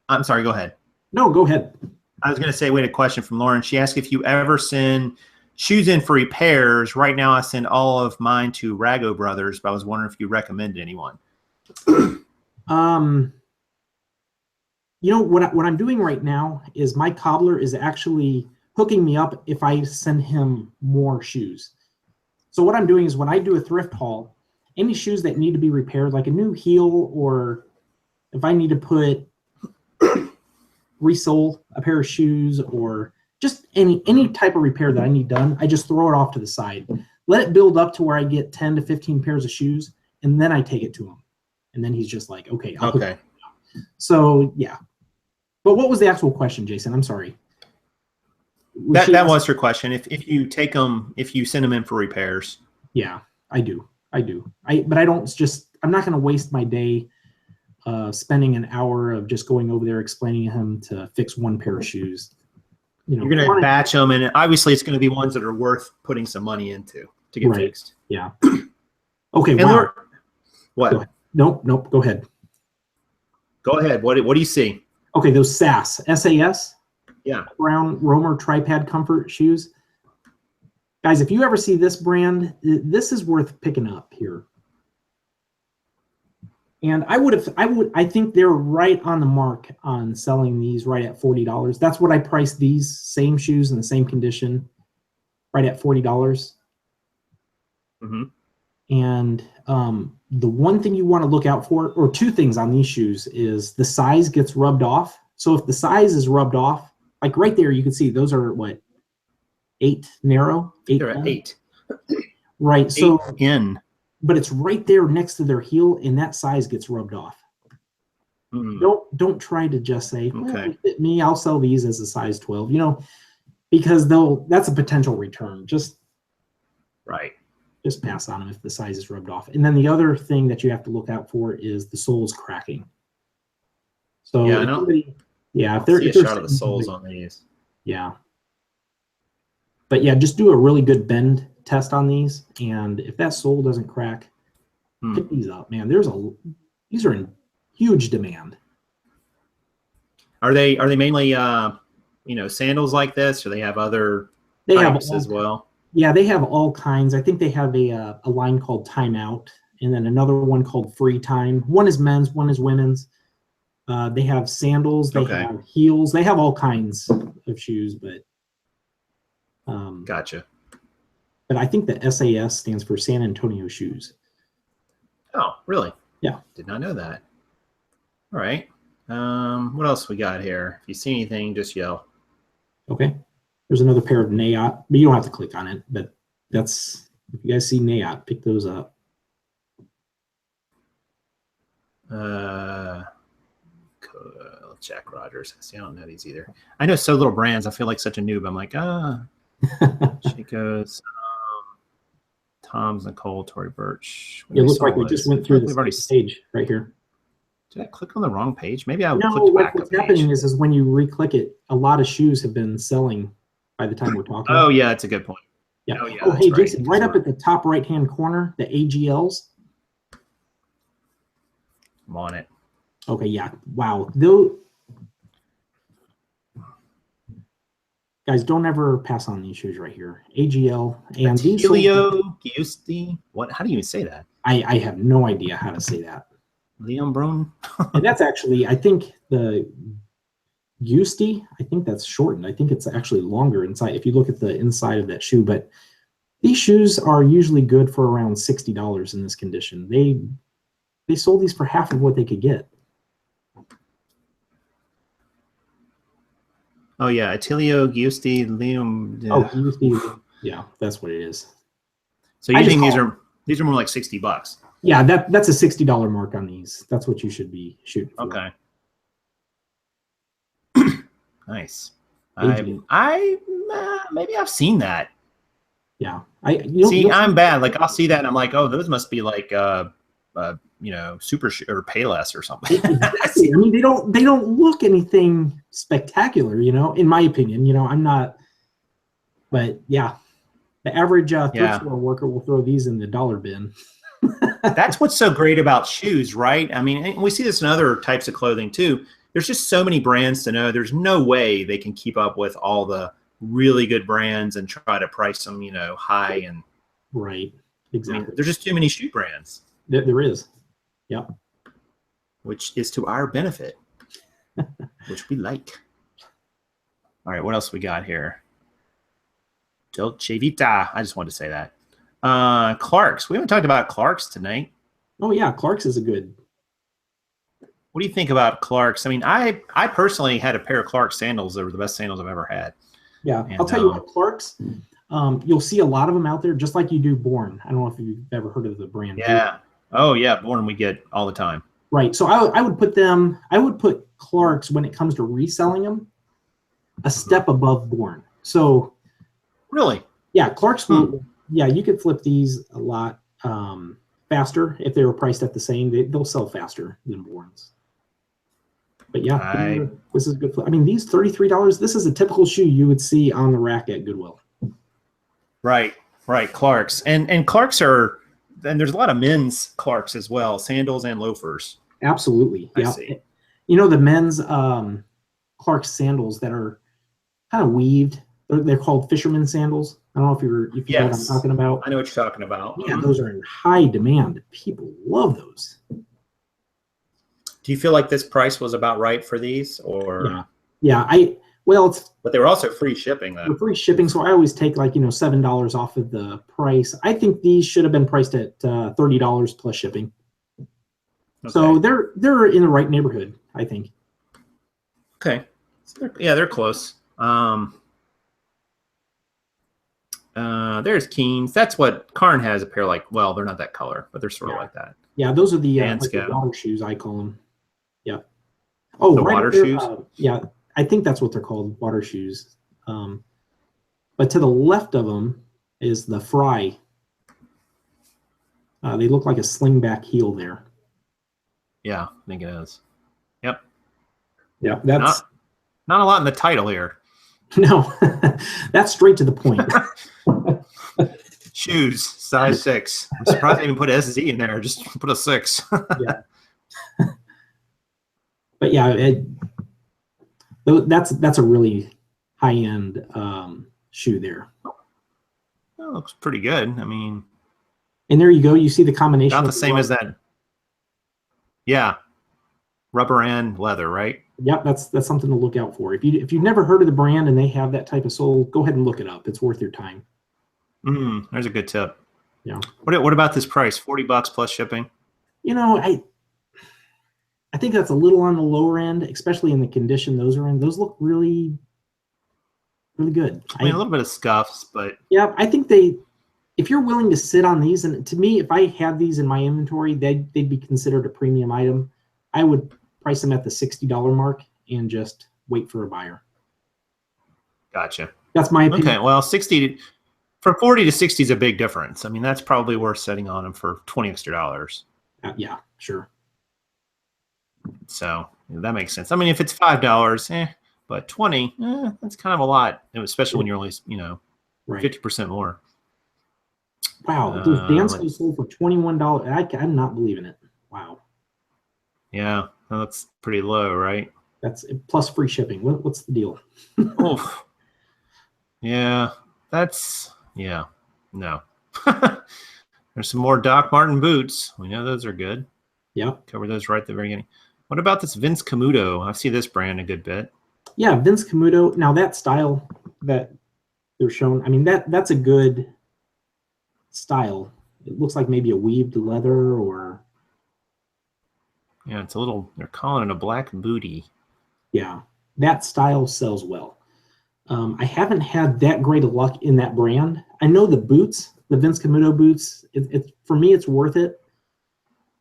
I'm sorry. Go ahead. No, go ahead. I was going to say, we had a question from Lauren. She asked if you ever send shoes in for repairs. Right now, I send all of mine to Rago Brothers, but I was wondering if you recommended anyone. You know, what I'm doing right now is my cobbler is actually hooking me up if I send him more shoes. So what I'm doing is when I do a thrift haul, any shoes that need to be repaired, like a new heel, or if I need to put resole a pair of shoes, or just any type of repair that I need done, I just throw it off to the side. Let it build up to where I get 10 to 15 pairs of shoes, and then I take it to him. And then he's just like, okay. Okay. So, yeah. But what was the actual question, Jason? I'm sorry. That was her question. If you take them, if you send them in for repairs. Yeah, I do. But I don't I'm not going to waste my day spending an hour of just going over there explaining to him to fix one pair of shoes. You know, you're going to batch them, and obviously it's going to be ones that are worth putting some money into to get fixed. Yeah. Okay. Wow. What? Nope. Go ahead. Go ahead. What do you see? Okay, those SAS. Yeah. Brown Roamer Tripad Comfort shoes. Guys, if you ever see this brand, this is worth picking up here. And I think they're right on the mark on selling these right at $40. That's what I priced these same shoes in the same condition, right at $40. Mm-hmm. And the one thing you want to look out for, or two things on these shoes, is the size gets rubbed off. So if the size is rubbed off, like right there, you can see those are what, 8 narrow, 8. They're at 8. Right. So 8 in. But it's right there next to their heel, and that size gets rubbed off. Don't try to just say, well, Okay. fit me, I'll sell these as a size 12, you know, because that's a potential return. Just pass on them if the size is rubbed off. And then the other thing that you have to look out for is the soles cracking. So yeah, I know. If they're see a shot of the soles on these. Yeah. But yeah, just do a really good bend test on these, and if that sole doesn't crack, pick these up, man. These are in huge demand. Are they mainly you know, sandals like this, or they have other types as well? Yeah, they have all kinds. I think they have a line called Timeout, and then another one called Free Time. One is men's, one is women's. They have sandals, they have heels, they have all kinds of shoes, but gotcha. But I think the SAS stands for San Antonio Shoes. Oh, really? Yeah. Did not know that. All right. What else we got here? If you see anything, just yell. Okay. There's another pair of Nayot, but you don't have to click on it. But if you guys see Nayot, pick those up. Jack Rogers. See, I don't know these either. I know so little brands. I feel like such a noob. I'm like, Chico's, Tom's, Nicole, Tory Burch. It looks like we just went through this page right here. Did I click on the wrong page? Maybe I clicked back. What's happening is when you re-click it, a lot of shoes have been selling by the time we're talking. Oh, yeah, that's a good point. Yeah. Oh, hey, Jason, right up at the top right-hand corner, the AGLs. I'm on it. Okay, yeah. Wow. Guys, don't ever pass on these shoes right here. AGL and these. Giusti. What? How do you even say that? I have no idea how to say that. Liam Brun. And that's actually, I think the Giusti, I think that's shortened. I think it's actually longer inside if you look at the inside of that shoe. But these shoes are usually good for around $60 in this condition. They sold these for half of what they could get. Oh yeah, Attilio, Giusti, Liam. Yeah. Oh, Giusti. Yeah, that's what it is. So you think these are more like $60? Yeah, that's a $60 mark on these. That's what you should be shooting for. Okay. Nice. AGL. Maybe I've seen that. Yeah. I'm bad. Like I'll see that and I'm like, oh, those must be like you know, super or Payless or something. Exactly. I mean, they don't look anything spectacular, you know, in my opinion. You know, I'm not, but yeah, the average thrift store worker will throw these in the dollar bin. That's what's so great about shoes, right? I mean, and we see this in other types of clothing too. There's just so many brands to know. There's no way they can keep up with all the really good brands and try to price them, you know, high and right. Exactly. I mean, there's just too many shoe brands. There is. Yeah. Which is to our benefit, which we like. All right, what else we got here? Dolce Vita. I just wanted to say that. Clark's. We haven't talked about Clark's tonight. Oh yeah, Clark's is a good. What do you think about Clark's? I mean, I personally had a pair of Clark's sandals that were the best sandals I've ever had. Yeah, and, I'll tell you what, Clark's. You'll see a lot of them out there, just like you do Born. I don't know if you've ever heard of the brand. Yeah. Oh yeah, Born we get all the time. Right. So I would put Clark's when it comes to reselling them a step above Born. So really? Yeah, Clark's yeah, you could flip these a lot faster if they were priced at the same. They'll sell faster than Born's. But yeah, this is a good flip. I mean, these $33, this is a typical shoe you would see on the rack at Goodwill. Right. Clark's. And Clark's are, and there's a lot of men's Clark's as well, sandals and loafers. Absolutely. I yeah. see. You know, the men's Clark's sandals that are kind of weaved, they're called fisherman sandals. I don't know if you know what I'm talking about. I know what you're talking about. Yeah, those are in high demand. People love those. Do you feel like this price was about right for these, or? Yeah. But they were also free shipping though. Free shipping, so I always take like $7 off of the price. I think these should have been priced at $30 plus shipping. Okay. So they're in the right neighborhood, I think. Okay. So they're close. There's Keens. That's what Karn has a pair like. Well, they're not that color, but they're sort of like that. Yeah, those are the, like the water shoes, I call them. Yeah. Oh, the water shoes? Yeah, I think that's what they're called, water shoes. But to the left of them is the Fry. They look like a slingback heel there. Yeah, I think it is. Yep. Yeah, that's not a lot in the title here. No, that's straight to the point. Shoes, size 6. I'm surprised they even put SZ in there. Just put a 6. Yeah. But yeah, that's a really high-end shoe there. That looks pretty good. I mean, and there you go. You see the combination. Not the same as that. Yeah, rubber and leather, right? Yep, that's something to look out for. If you've never heard of the brand and they have that type of sole, go ahead and look it up. It's worth your time. There's a good tip. Yeah. What about this price? $40 plus shipping. You know, I think that's a little on the lower end, especially in the condition those are in. Those look really, really good. I mean, a little bit of scuffs, but yeah, I think if you're willing to sit on these, and to me, if I had these in my inventory, they'd be considered a premium item. I would price them at the $60 mark and just wait for a buyer. Gotcha. That's my opinion. Okay, well, from 40 to 60 is a big difference. I mean, that's probably worth setting on them for $20 extra. Yeah, sure. So that makes sense. I mean, if it's $5, but 20, that's kind of a lot, especially when you're only, 50% more. Wow, those Danskos sold for $21. I'm not believing it. Wow. Yeah, that's pretty low, right? That's plus free shipping. What's the deal? Oof. Yeah, no. There's some more Doc Martin boots. We know those are good. Yeah. Cover those right at the very beginning. What about this Vince Camuto? I see this brand a good bit. Yeah, Vince Camuto. Now that style that they're showing, I mean, that's a good style. It looks like maybe a weaved leather or... Yeah, it's a little, they're calling it a black booty. Yeah, that style sells well. I haven't had that great of luck in that brand. I know the boots, the Vince Camuto boots, for me, it's worth it.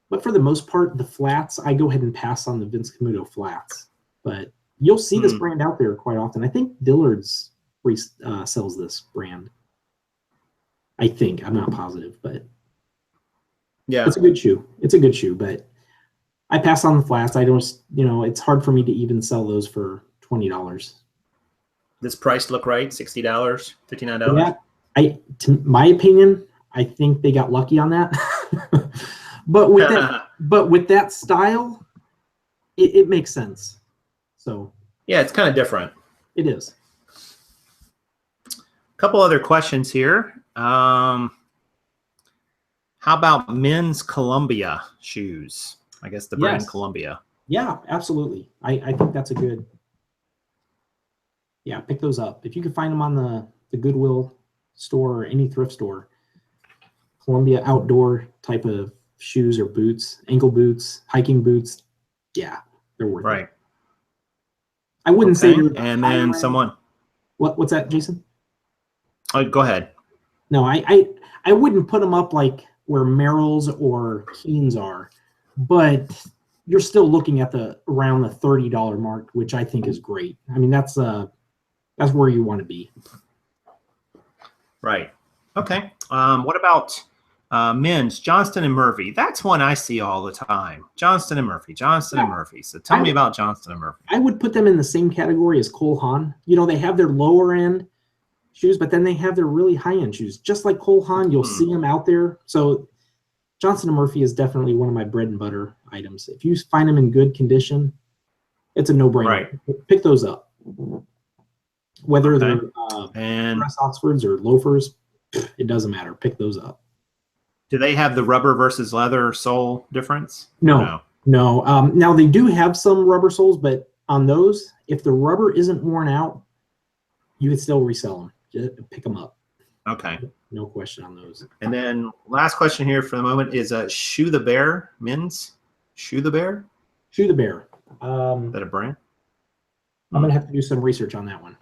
But for the most part, the flats, I go ahead and pass on the Vince Camuto flats. But you'll see this brand out there quite often. I think Dillard's sells this brand. I think. I'm not positive, but yeah, it's a good shoe. It's a good shoe, but I pass on the flats. I don't, it's hard for me to even sell those for $20. This price look right? $60, $59? Yeah, to my opinion, I think they got lucky on that. But with that style, it makes sense. So yeah, it's kind of different. It is. A couple other questions here. How about men's Columbia shoes? I guess the brand Columbia. Yeah, absolutely. I think that's a good. Yeah, pick those up if you can find them on the Goodwill store or any thrift store. Columbia outdoor type of shoes or boots, ankle boots, hiking boots. Yeah, they're worth it. I wouldn't say. And then someone. What's that, Jason? Oh, go ahead. No, I wouldn't put them up like where Merrell's or Keens are, but you're still looking at around the $30 mark, which I think is great. I mean, that's where you want to be. Right. Okay. What about men's Johnston and Murphy? That's one I see all the time. Johnston and Murphy. So tell me about Johnston and Murphy. I would put them in the same category as Cole Haan. They have their lower end shoes, but then they have their really high end shoes. Just like Cole Haan, you'll see them out there. So Johnston and Murphy is definitely one of my bread and butter items. If you find them in good condition, it's a no-brainer. Right. Pick those up. Whether they're dress Oxfords or loafers, it doesn't matter. Pick those up. Do they have the rubber versus leather sole difference? No. Now they do have some rubber soles, but on those, if the rubber isn't worn out, you can still resell them. Just pick them up. Okay. No question on those. And then last question here for the moment is Shoe the Bear men's. Shoe the Bear. Shoe the Bear. Is that a brand? I'm gonna have to do some research on that one.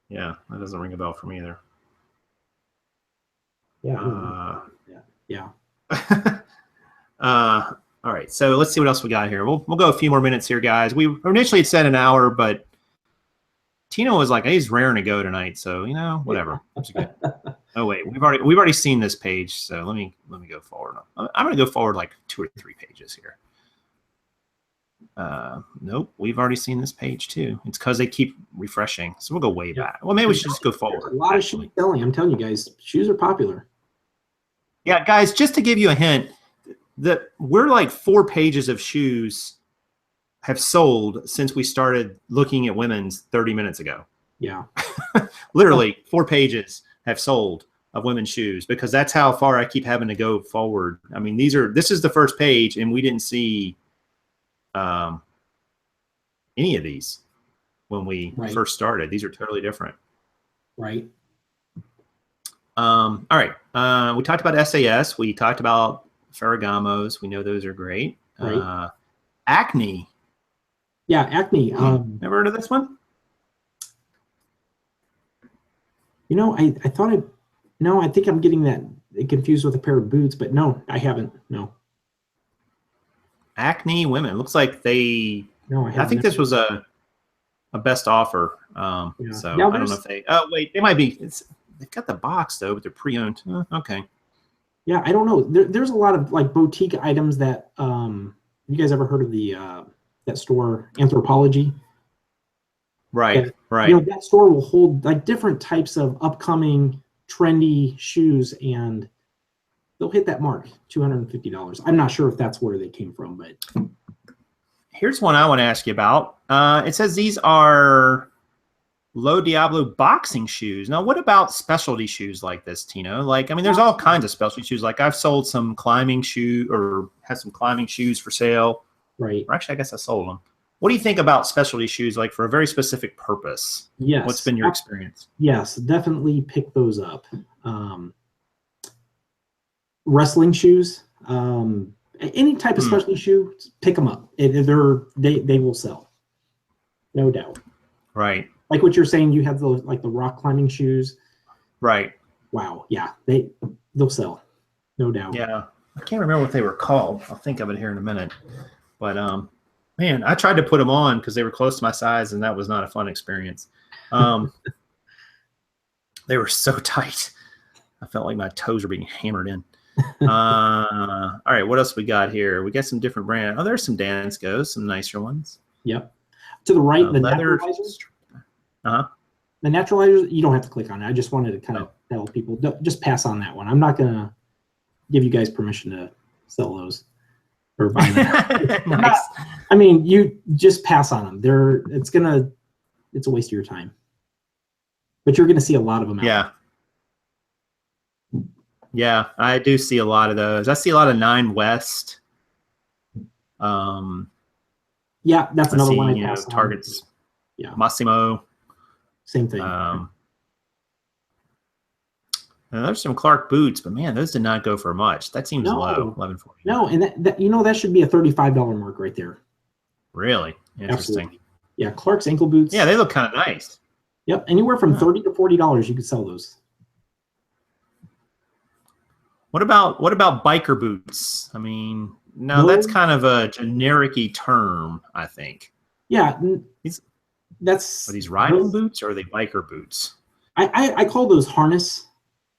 Yeah, that doesn't ring a bell for me either. Yeah. Yeah. All right, so let's see what else we got here. We'll go a few more minutes here, guys. We initially had said an hour, but Tino was like, he's raring to go tonight, so you know, whatever. That's good. Oh wait, we've already seen this page, so let me go forward. I'm going to go forward like 2 or 3 pages here. Nope, we've already seen this page too. It's because they keep refreshing, so we'll go way back. Well, maybe we should just go forward. A lot of shoes selling. I'm telling you guys, shoes are popular. Yeah, guys, just to give you a hint, we're like 4 pages of shoes have sold since we started looking at women's 30 minutes ago. Yeah. Literally 4 pages have sold of women's shoes because that's how far I keep having to go forward. I mean, this is the first page and we didn't see any of these when we first started. These are totally different. Right. All right. We talked about SAS. We talked about Ferragamos. We know those are great. Right. Acne. Yeah, Acne. Never heard of this one? You know, I thought no, I think I'm getting that confused with a pair of boots, but no, I haven't. No. Acne women. Looks like they. No, I think this was a best offer. Yeah. So Now I don't know if they. Oh wait, they might be. They've got the box though, but they're pre-owned. Okay. Yeah, I don't know. There's a lot of like boutique items that. You guys ever heard of the that store Anthropology? Right. Right. You know, that store will hold like different types of upcoming trendy shoes, and they'll hit that mark, $250. I'm not sure if that's where they came from, but here's one I want to ask you about. It says these are Low Diablo boxing shoes. Now, what about specialty shoes like this, Tino? Like, I mean, there's all kinds of specialty shoes. Like, I've sold some climbing shoe or had some climbing shoes for sale. Right. Or actually, I guess I sold them. What do you think about specialty shoes, like for a very specific purpose? Yes. What's been your experience? Yes, definitely pick those up. Wrestling shoes, any type of specialty shoe, pick them up. They will sell, no doubt. Right. Like what you're saying, you have those like the rock climbing shoes. Right. Wow. Yeah, they'll sell, no doubt. Yeah, I can't remember what they were called. I'll think of it here in a minute. But man, I tried to put them on because they were close to my size, and that was not a fun experience. They were so tight. I felt like my toes were being hammered in. All right, what else we got here? We got some different brands. Oh, there's some Danskos, some nicer ones. Yep. To the right, the leather. naturalizers. Uh-huh. The naturalizers, you don't have to click on it. I just wanted to kind of tell people, just pass on that one. I'm not going to give you guys permission to sell those or buy them. Nice. I mean, you just pass on them. It's a waste of your time. But you're going to see a lot of them out. Yeah. Yeah, I do see a lot of those. I see a lot of 9 West. Yeah, that's another one I pass on. Targets. Yeah. Massimo. Same thing. There's some Clark boots, but man, those did not go for much. That seems low, $11.40. No, and that should be a $35 mark right there. Really interesting. Absolutely. Yeah, Clark's ankle boots. Yeah, they look kind of nice. Yep, anywhere from $30 to $40 you could sell those. What about biker boots? I mean, no, that's kind of a generic-y term, I think. Yeah, are these riding boots or are they biker boots? I call those harness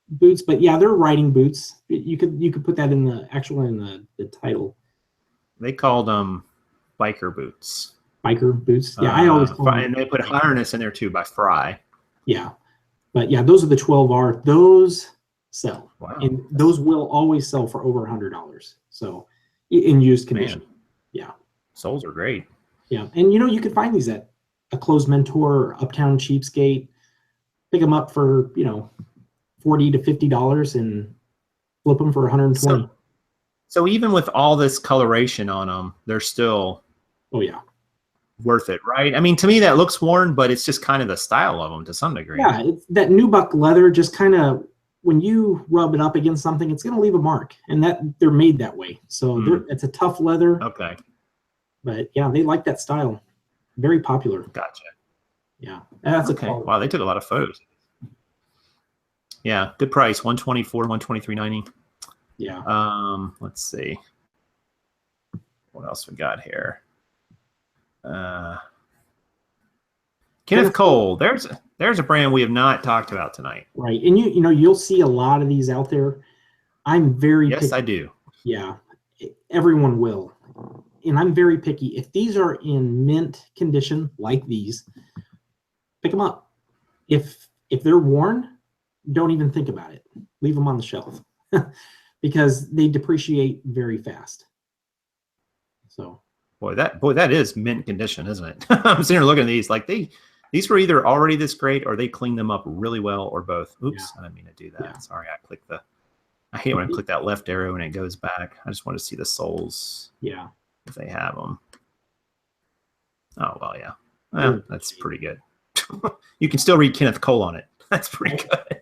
boots, but yeah, they're riding boots. You could put that in the title. They called them biker boots. Biker boots. Yeah, I always call them. And they put harness in there too by Fry. Yeah, but yeah, those are the 12R. Those sell. Wow. And those will always sell for over $100. So in used condition. Man. Yeah. Soles are great. Yeah. And you can find these at a Closed Mentor or Uptown Cheapskate. Pick them up for, $40 to $50 and flip them for $120. So even with all this coloration on them, they're still worth it, right? I mean, to me that looks worn, but it's just kind of the style of them to some degree. Yeah, it's that nubuck leather just kind of, when you rub it up against something, it's going to leave a mark, and that they're made that way. So it's a tough leather. Okay. But yeah, they like that style. Very popular. Gotcha. Yeah. That's okay. Wow, they took a lot of photos. Yeah, good price, 124, 123.90. Yeah. Let's see. What else we got here? Kenneth Cole. There's a brand we have not talked about tonight. Right. And you know, you'll see a lot of these out there. I'm very Yes, picky. I do. Yeah. Everyone will. And I'm very picky. If these are in mint condition like these, pick them up. If they're worn, don't even think about it. Leave them on the shelf because they depreciate very fast. So boy, that is mint condition, isn't it? I'm sitting here looking at these like these were either already this great or they cleaned them up really well or both. Oops, yeah. I didn't mean to do that. Yeah. Sorry, I hate when I click that left arrow and it goes back. I just want to see the soles. Yeah. If they have them. Oh, well, yeah. Well, that's pretty good. You can still read Kenneth Cole on it. That's pretty good.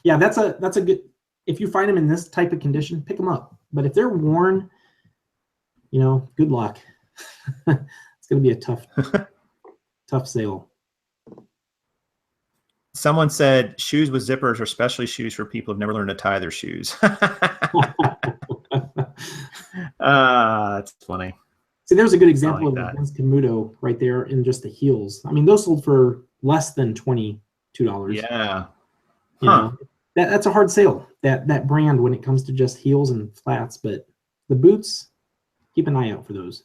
Yeah, that's a good, if you find them in this type of condition, pick them up. But if they're worn, you know, good luck. It's going to be a tough sale. Someone said shoes with zippers are especially shoes for people who've never learned to tie their shoes. That's funny. See, there's a good example of the Vince Camuto right there in just the heels. I mean, those sold for less than $22. Yeah. You know, that's a hard sale, that brand, when it comes to just heels and flats. But the boots, keep an eye out for those.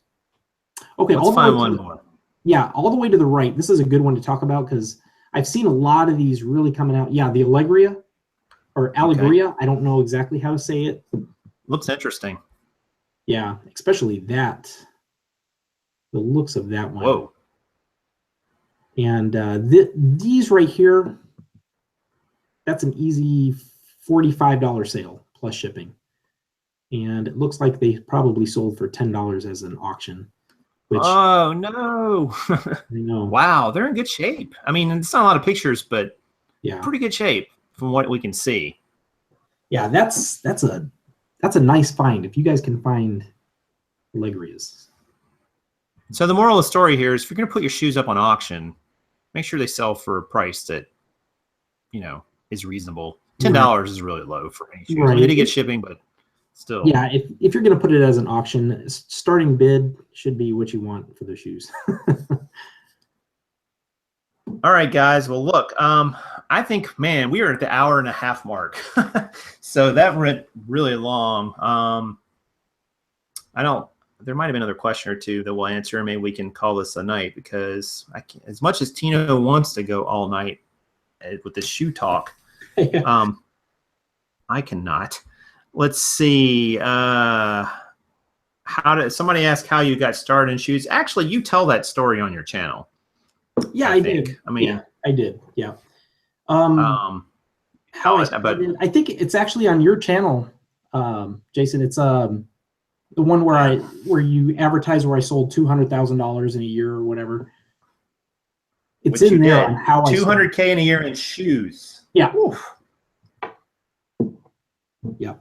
Okay, let's find one more. Yeah, all the way to the right. This is a good one to talk about because I've seen a lot of these really coming out. Yeah, the Allegria or Allegria. Okay. I don't know exactly how to say it. Looks interesting. Yeah, especially that. The looks of that one. Whoa. And these right here, that's an easy $45 sale plus shipping. And it looks like they probably sold for $10 as an auction. Which, oh, no. I know. Wow, they're in good shape. I mean, it's not a lot of pictures, but yeah, pretty good shape from what we can see. Yeah, that's a nice find if you guys can find Allegrias. So the moral of the story here is if you're going to put your shoes up on auction, make sure they sell for a price that, you know, is reasonable. $10 is really low for any shoes. Right. You need to get shipping, but still. Yeah, if you're going to put it as an auction, starting bid should be what you want for the shoes. All right, guys. Well, look, I think, man, we are at the hour-and-a-half mark. So that went really long. There might have been another question or two that we'll answer. Maybe we can call this a night because as much as Tino wants to go all night with the shoe talk, I cannot. Let's see. Somebody asked how you got started in shoes. Actually, you tell that story on your channel. Yeah, I did. I mean, yeah, I did. Yeah. How I started, I think it's actually on your channel, Jason. It's the one where you advertise where I sold $200,000 in a year or whatever. It's in there on how I started. $200K in a year in shoes. Yeah. Oof. Yeah.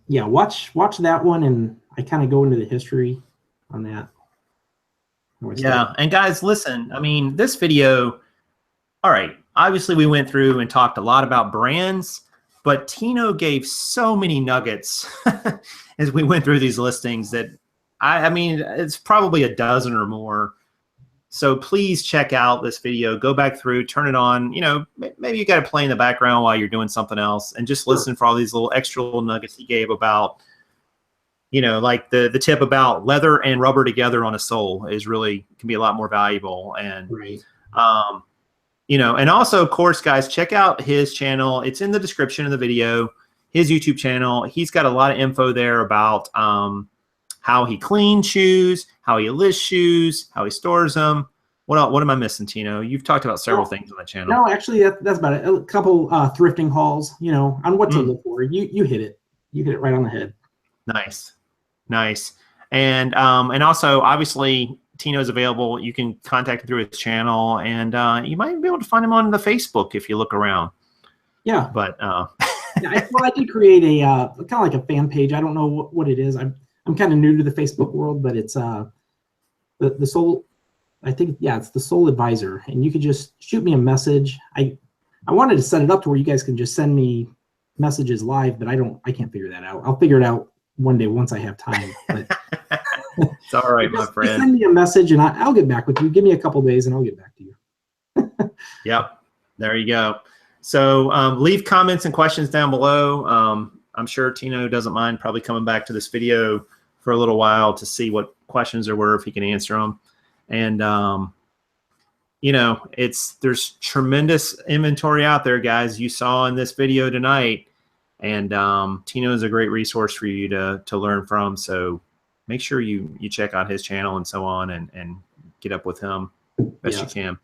Yeah. Watch that one, and I kind of go into the history on that. Yeah, and guys, listen. I mean, this video. All right. Obviously, we went through and talked a lot about brands. But Tino gave so many nuggets as we went through these listings that I mean, it's probably a dozen or more. So please check out this video, go back through, turn it on. You know, maybe you got to play in the background while you're doing something else and just listen for all these little extra little nuggets he gave about, you know, like the tip about leather and rubber together on a sole is really can be a lot more valuable. And, you know, and also, of course, guys, check out his channel. It's in the description of the video, his YouTube channel. He's got a lot of info there about how he cleans shoes, how he lists shoes, how he stores them. What am I missing, Tino? You've talked about several things on that channel. No, actually, that's about it. A couple thrifting hauls, you know, on what to look for. You hit it. You hit it right on the head. Nice. Nice. And also, obviously, Tino's available. You can contact him through his channel, and you might be able to find him on the Facebook if you look around. Yeah. But yeah, I did create a kind of like a fan page. I don't know what it is. I'm kind of new to the Facebook world, but it's the Soul. I think, yeah, it's the Soul Advisor, and you could just shoot me a message. I wanted to set it up to where you guys can just send me messages live, but I can't figure that out. I'll figure it out one day once I have time. But it's all right, my friend. Just send me a message and I'll get back with you. Give me a couple days and I'll get back to you. Yep. There you go. So leave comments and questions down below. I'm sure Tino doesn't mind probably coming back to this video for a little while to see what questions there were, if he can answer them. And, you know, there's tremendous inventory out there, guys. You saw in this video tonight. And Tino is a great resource for you to learn from. So make sure you check out his channel and so on and get up with him best you can.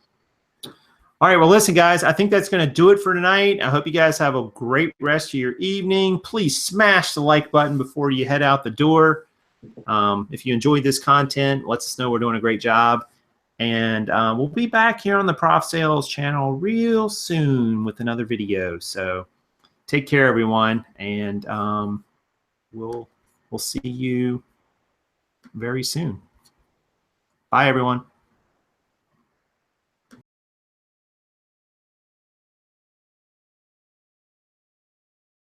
All right, well, listen, guys, I think that's going to do it for tonight. I hope you guys have a great rest of your evening. Please smash the like button before you head out the door. If you enjoyed this content, let us know we're doing a great job. And we'll be back here on the Prof Sales channel real soon with another video. So take care, everyone, and we'll see you very soon. Bye, everyone.